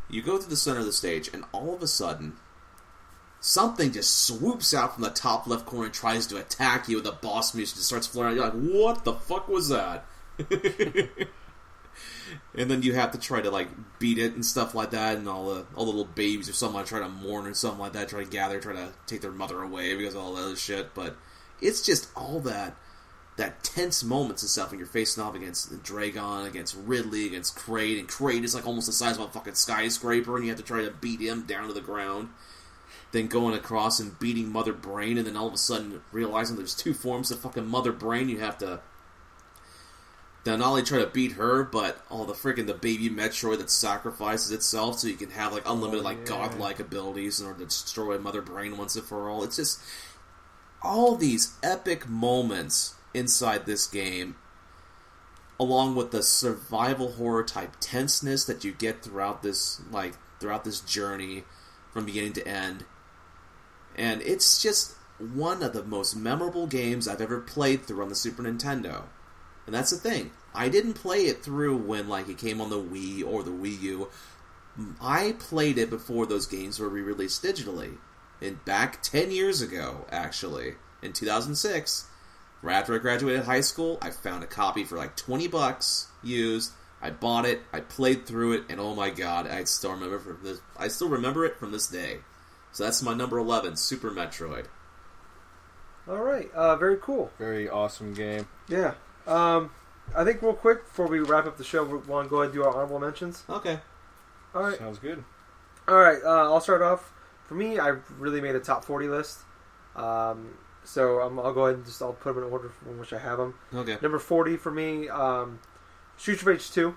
you go to the center of the stage and all of a sudden something just swoops out from the top left corner and tries to attack you, with the boss music just starts flaring out. You're like, what the fuck was that? And then you have to try to beat it and stuff like that, and all the little babies or something try to mourn or something like that, try to take their mother away because of all that other shit. But it's just all that tense moments and stuff when you're facing off against the Dragon, against Ridley, against Kraid, and Kraid is almost the size of a fucking skyscraper, and you have to try to beat him down to the ground. Then going across and beating Mother Brain, and then all of a sudden realizing there's two forms of fucking Mother Brain. You have to then not only try to beat her, but the baby Metroid that sacrifices itself so you can have unlimited godlike abilities in order to destroy Mother Brain once and for all. It's just all these epic moments inside this game, along with the survival horror type tenseness that you get throughout this journey from beginning to end. And it's just one of the most memorable games I've ever played through on the Super Nintendo. And that's the thing. I didn't play it through when it came on the Wii or the Wii U. I played it before those games were re-released digitally. And back 10 years ago, actually, in 2006, right after I graduated high school, I found a copy for $20 used. I bought it, I played through it, and oh my god, I still remember it from this day. So that's my number 11, Super Metroid. Alright, very cool. Very awesome game. Yeah. I think real quick, before we wrap up the show, we want to go ahead and do our honorable mentions. Okay. Alright. Sounds good. Alright, I'll start off. For me, I really made a top 40 list. So I'll go ahead and I'll put them in order from which I have them. Okay. Number 40 for me, Streets of Rage 2.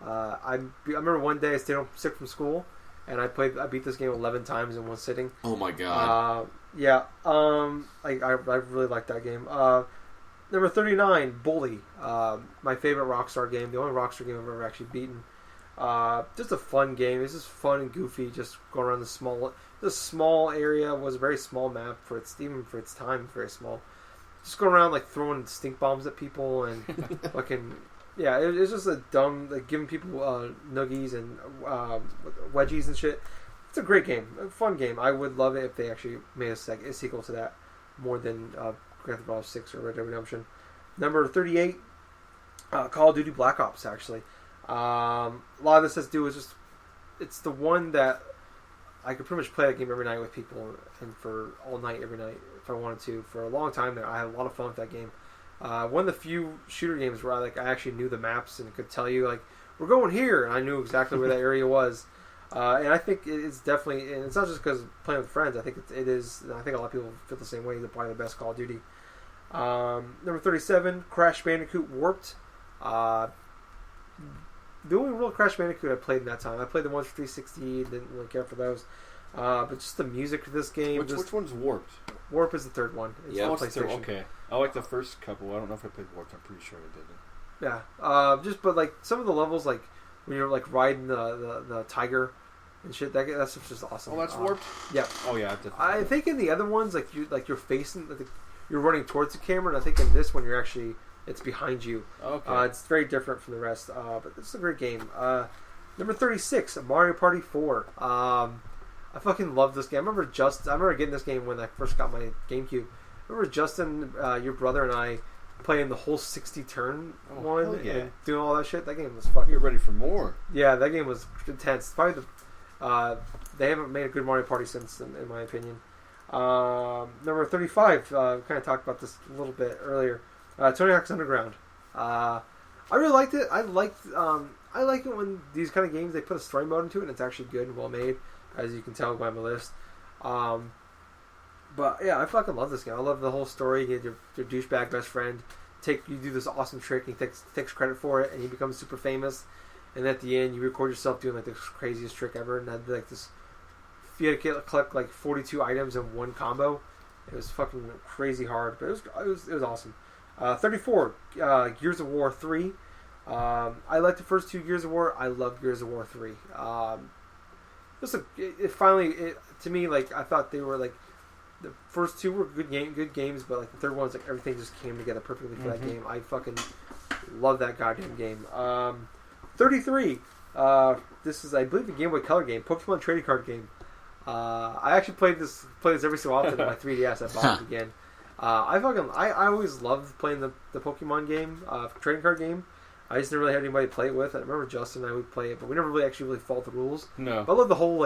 I remember one day I stayed home sick from school, and I beat this game 11 times in one sitting. Oh my god. Yeah. I really like that game. Number 39, Bully. My favorite Rockstar game. The only Rockstar game I've ever actually beaten. Just a fun game. It's just fun and goofy. Just going around this small area. Was a very small map even for its time. Very small. Just going around throwing stink bombs at people and fucking. Yeah, it's just a dumb, giving people noogies and wedgies and shit. It's a great game, a fun game. I would love it if they actually made a sequel to that more than Grand Theft Auto 6 or Red Dead Redemption. Number 38, Call of Duty Black Ops, actually. A lot of this has to do with it's the one that I could pretty much play that game every night with people and for all night, every night, if I wanted to. For a long time there, I had a lot of fun with that game. One of the few shooter games where I actually knew the maps and could tell you we're going here, and I knew exactly where that area was. And I think it's definitely, and it's not just because playing with friends. I think it is. And I think a lot of people feel the same way. They're probably the best Call of Duty. Number 37, Crash Bandicoot Warped. The only real Crash Bandicoot I played in that time. I played the ones for 360. Didn't really care for those. But just the music of this game. Which one's Warped? Warp is the third one. It's yeah, PlayStation. Okay. I like the first couple. I don't know if I played Warped. I'm pretty sure I didn't. Yeah. But some of the levels, when you're riding the tiger and shit, that stuff's just awesome. Oh, that's Warped? Yeah. Oh yeah. I think in the other ones, you're facing, you're running towards the camera, and I think in this one it's behind you. Okay. It's very different from the rest. But it's a great game. Number 36, Mario Party 4. I fucking love this game. I remember getting this game when I first got my GameCube. I remember Justin, your brother, and I playing the whole 60-turn one and doing all that shit. That game was fucking... You're ready for more. Yeah, that game was intense. Probably they haven't made a good Mario Party since, in my opinion. Number 35, kind of talked about this a little bit earlier. Tony Hawk's Underground. I really liked it. I like it when these kind of games, they put a story mode into it and it's actually good and well made, as you can tell by my list. But yeah, I fucking love this game. I love the whole story. You get your douchebag best friend. You do this awesome trick, and he takes credit for it, and he becomes super famous. And at the end, you record yourself doing like the craziest trick ever, and that'd be like this. You had to collect like 42 items in one combo. It was fucking crazy hard, but it was awesome. 34, Gears of War 3. I like the first two Gears of War. I love Gears of War 3. To me, like, I thought they were like, the first two were good games, but like the third one's like everything just came together perfectly for that game. I fucking love that goddamn game. 33. This is, I believe, a Game Boy Color game, Pokemon trading card game. I actually play this every so often on my 3DS. I bought it again. I always loved playing the Pokemon game, trading card game. I just never really had anybody to play it with. I remember Justin and I would play it, but we never really followed the rules. No. But I love the whole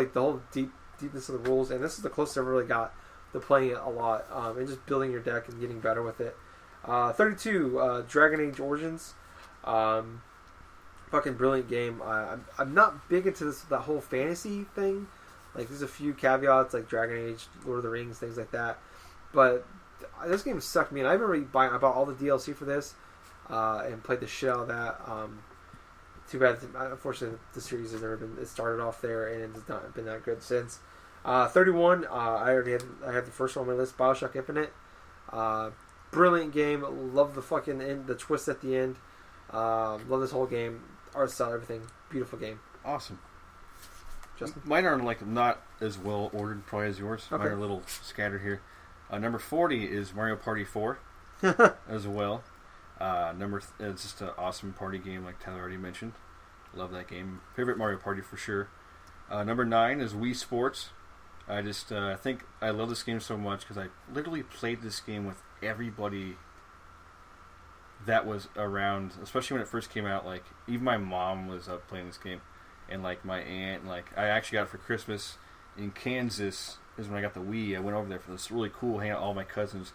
deepness of the rules, and this is the closest I ever really got to playing it a lot, and just building your deck and getting better with it. 32, Dragon Age Origins. Fucking brilliant game. I'm not big into that whole fantasy thing. Like, there's a few caveats, like Dragon Age, Lord of the Rings, things like that. But this game sucked me, and I remember I bought all the DLC for this, and played the shit out of that. Too bad, unfortunately, the series has never been. It started off there, and it's not been that good since. 31. I had the first one on my list, BioShock Infinite. Brilliant game. Love the fucking the twist at the end. Love this whole game. Art style, everything. Beautiful game. Awesome. Justin? Mine are like not as well ordered probably as yours. Okay. Mine are a little scattered here. Number 40 is Mario Party 4 as well. It's just an awesome party game, like Tyler already mentioned. Love that game. Favorite Mario Party for sure. Number 9 is Wii Sports. I just think I love this game so much because I literally played this game with everybody that was around, especially when it first came out. Like, even my mom was playing this game, and like my aunt, and like I actually got it for Christmas in Kansas. Is when I got the Wii. I went over there for this really cool hangout. All my cousins,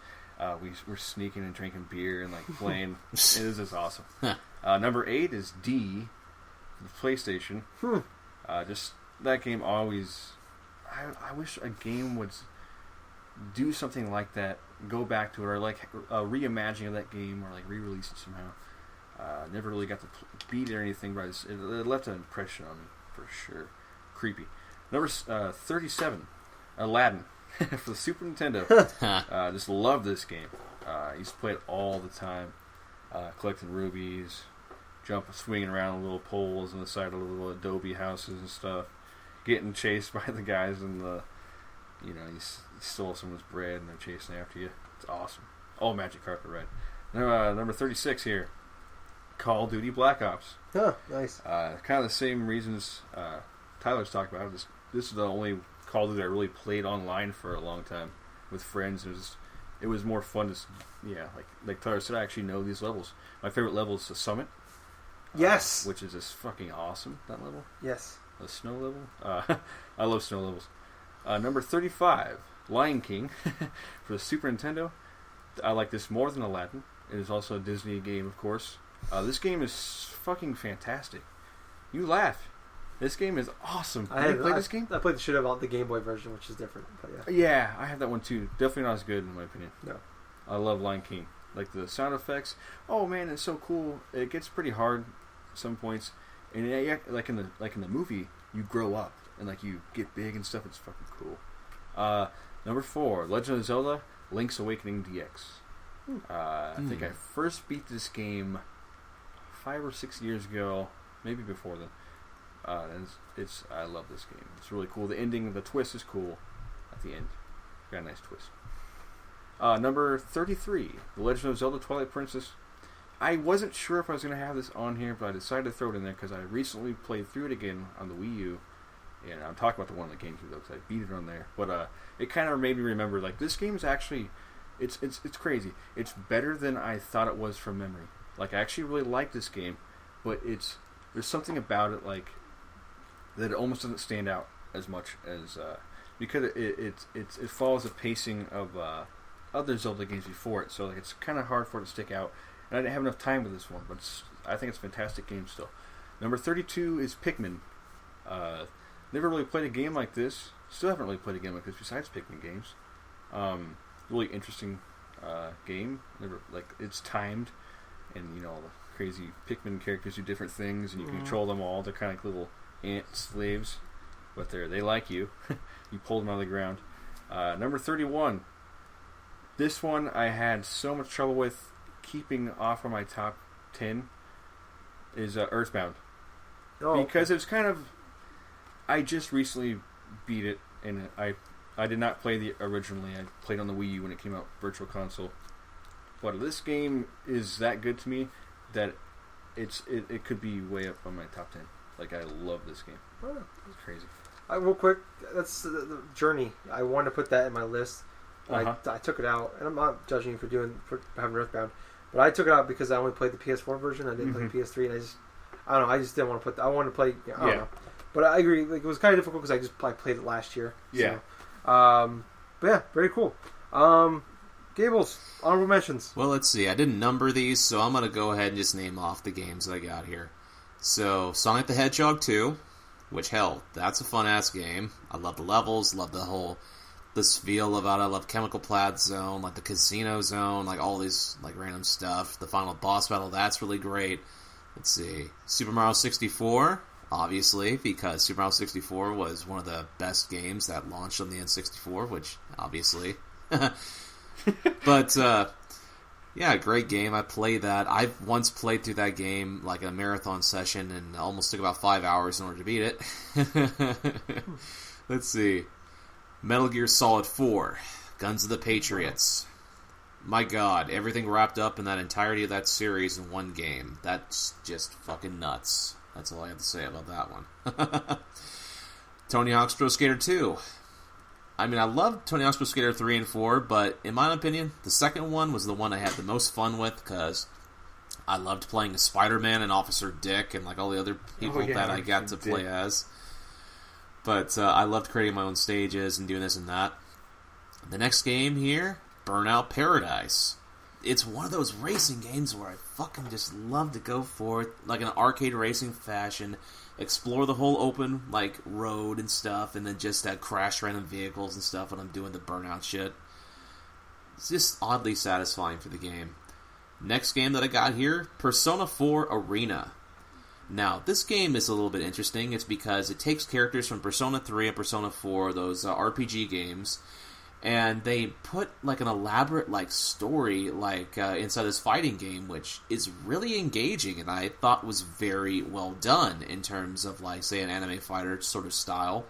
we were sneaking and drinking beer and like playing. It was just awesome. Number 8 is D, the PlayStation. Just that game always. I wish a game would do something like that. Go back to it, or like a reimagining of that game, or like re-release it somehow. Never really got to beat it or anything, but it left an impression on me for sure. Creepy. Number 37, Aladdin for the Super Nintendo. Just love this game. I used to play it all the time, collecting rubies, swinging around little poles on the side of little adobe houses and stuff, getting chased by the guys in the, you stole someone's bread and they're chasing after you. It's awesome. All magic carpet ride. Number 36 here, Call of Duty Black Ops. Oh, nice. Kind of the same reasons Tyler's talked about. This is the only Call of Duty I really played online for a long time with friends. It was more fun to, like Tyler said, I actually know these levels. My favorite level is the Summit. Yes. Which is just fucking awesome, that level. Yes. The snow level. I love snow levels. Number 35, Lion King for the Super Nintendo. I like this more than Aladdin. It is also a Disney game, of course. This game is fucking fantastic. You laugh. This game is awesome. Have you played this game? I played the shit about the Game Boy version, which is different. But yeah. Yeah, I have that one too. Definitely not as good in my opinion. No. I love Lion King. Like the sound effects. Oh man, it's so cool. It gets pretty hard at some points. And like in the movie, you grow up and like you get big and stuff. It's fucking cool. Number 4, Legend of Zelda: Link's Awakening DX. I think I first beat this game 5 or 6 years ago, maybe before then. And I love this game. It's really cool. The ending, the twist is cool at the end. Got a nice twist. Number 33, The Legend of Zelda: Twilight Princess. I wasn't sure if I was going to have this on here, but I decided to throw it in there because I recently played through it again on the Wii U, And I'm talking about the one on the GameCube though, because I beat it on there. But it kind of made me remember, like, this game is actually, it's crazy. It's better than I thought it was from memory. Like, I actually really like this game, but there's something about it, like, that it almost doesn't stand out as much as because it follows the pacing of other Zelda games before it. So like, it's kind of hard for it to stick out. And I didn't have enough time with this one, but I think it's a fantastic game still. Number 32 is Pikmin. Never really played a game like this. Still haven't really played a game like this besides Pikmin games. Really interesting game. Never, like, it's timed, and all the crazy Pikmin characters do different things, and you can control them all. They're kind of like little ant slaves, but they like you. You pull them out of the ground. Number 31. This one I had so much trouble with keeping off of my top 10 is Earthbound. Because it was kind of... I just recently beat it, and I did not play the originally. I played on the Wii U when it came out, Virtual Console. But this game is that good to me that it could be way up on my top 10. Like, I love this game. Oh, it's crazy. Real quick, that's the Journey. I wanted to put that in my list. I took it out, and I'm not judging you for having Earthbound, but I took it out because I only played the PS4 version. I didn't play the PS3, and I don't know. I just didn't want to put. I wanted to play. I don't know. But I agree. Like, it was kind of difficult because I played it last year. Yeah. So, but yeah, very cool. Gables, honorable mentions. Well, let's see. I didn't number these, so I'm going to go ahead and just name off the games that I got here. So, Sonic the Hedgehog 2, which, hell, that's a fun-ass game. I love the levels, love this feel about it. I love Chemical Plant Zone, like the Casino Zone, like all these like random stuff. The final boss battle, that's really great. Let's see. Super Mario 64, obviously, because Super Mario 64 was one of the best games that launched on the N64, which, obviously. But, yeah, great game. I played that. I once played through that game like a marathon session and almost took about 5 hours in order to beat it. Let's see. Metal Gear Solid 4. Guns of the Patriots. My god, everything wrapped up in that entirety of that series in one game. That's just fucking nuts. That's all I have to say about that one. Tony Hawk's Pro Skater 2. I mean, I love Tony Hawk's Pro Skater 3 and 4, but in my opinion, the second one was the one I had the most fun with, because I loved playing as Spider-Man and Officer Dick and like all the other people that I got to play as. But I loved creating my own stages and doing this and that. The next game here, Burnout Paradise. It's one of those racing games where I fucking just love to go for it, like an arcade racing fashion, explore the whole open like road and stuff, and then just crash random vehicles and stuff when I'm doing the Burnout shit. It's just oddly satisfying for the game. Next game that I got here, Persona 4 Arena. Now, this game is a little bit interesting. It's because it takes characters from Persona 3 and Persona 4, those RPG games, and they put like an elaborate like story like inside this fighting game, which is really engaging and I thought was very well done in terms of like, say, an anime fighter sort of style.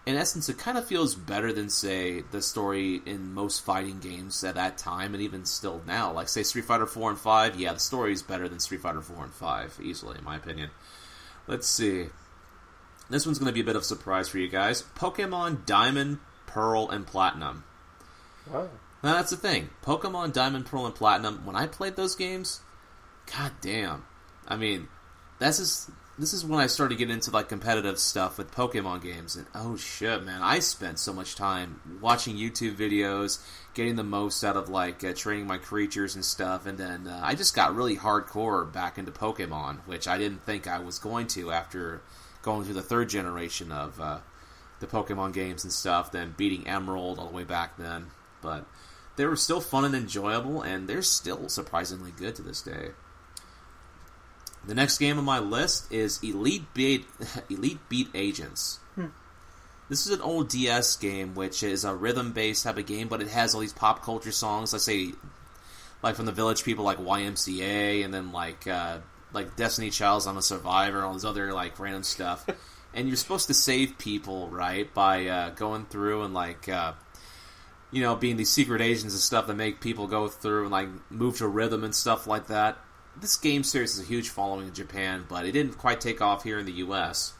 In essence, it kind of feels better than, say, the story in most fighting games at that time, and even still now. Like, say, Street Fighter 4 and 5, yeah, the story is better than Street Fighter 4 and 5, easily, in my opinion. Let's see. This one's going to be a bit of a surprise for you guys. Pokemon Diamond, Pearl, and Platinum. Wow. Now, that's the thing. Pokemon Diamond, Pearl, and Platinum, when I played those games, god damn. I mean, this is when I started getting into like competitive stuff with Pokemon games, and oh shit, man, I spent so much time watching YouTube videos, getting the most out of like training my creatures and stuff, and then I just got really hardcore back into Pokemon, which I didn't think I was going to after going through the third generation of the Pokemon games and stuff, then beating Emerald all the way back then. But they were still fun and enjoyable, and they're still surprisingly good to this day. The next game on my list is Elite Beat Agents. This is an old DS game, which is a rhythm-based type of game, but it has all these pop culture songs. Let's say, like from the Village People, like YMCA, and then like Destiny Child's I'm a Survivor, and all this other like random stuff. And you're supposed to save people, right, by going through and like being these secret agents and stuff that make people go through and like move to rhythm and stuff like that. This game series is a huge following in Japan, but it didn't quite take off here in the US.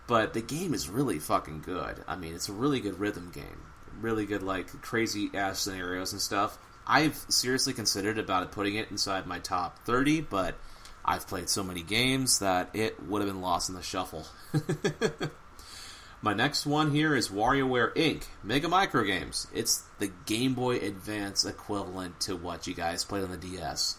But the game is really fucking good. I mean, it's a really good rhythm game. Really good, like, crazy-ass scenarios and stuff. I've seriously considered about putting it inside my top 30, but I've played so many games that it would have been lost in the shuffle. My next one here is WarioWare Inc. Mega Micro Games. It's the Game Boy Advance equivalent to what you guys played on the DS.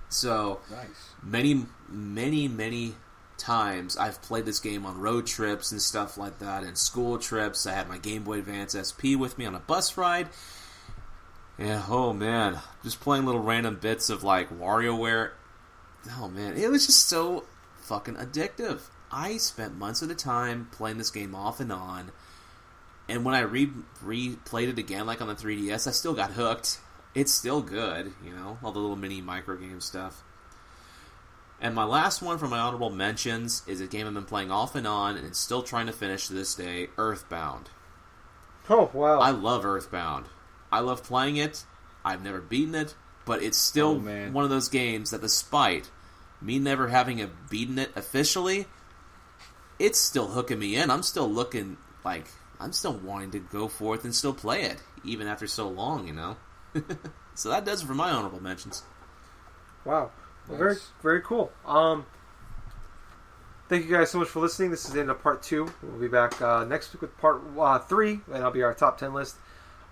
So, nice. Many times I've played this game on road trips and stuff like that, and school trips. I had my Game Boy Advance SP with me on a bus ride. Yeah, oh man, just playing little random bits of like WarioWare. Oh man, it was just so fucking addictive. I spent months at a time playing this game off and on, and when I replayed it again, like on the 3DS, I still got hooked. It's still good, you know, all the little mini micro game stuff. And my last one from my honorable mentions is a game I've been playing off and on, and still trying to finish to this day, Earthbound. Oh, wow. I love Earthbound. I love playing it. I've never beaten it, but it's still one of those games that despite me never having beaten it officially, it's still hooking me in. I'm still looking, like, I'm still wanting to go forth and still play it, even after so long, you know? So that does it for my honorable mentions. Wow. Well, very, very cool. Thank you guys so much for listening. This is the end of part 2. We'll be back next week with part 3, and that'll be our top 10 list.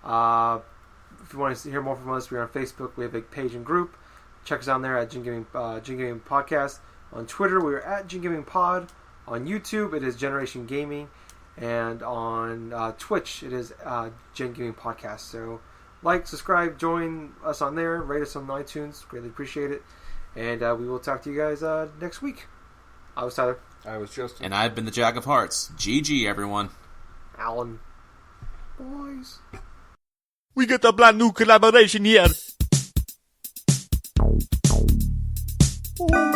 If you want to hear more from us, we're on Facebook. We have a page and group. Check us out there at GenGaming Podcast. On Twitter, we're at GenGaming Pod. On YouTube, it is Generation Gaming. And on Twitch, it is GenGaming Podcast. So, like, subscribe, join us on there. Rate us on iTunes. Greatly appreciate it. And we will talk to you guys next week. I was Tyler. I was Justin. And I've been the Jack of Hearts. GG, everyone. Alan. Boys. We got a brand new collaboration here. Oh.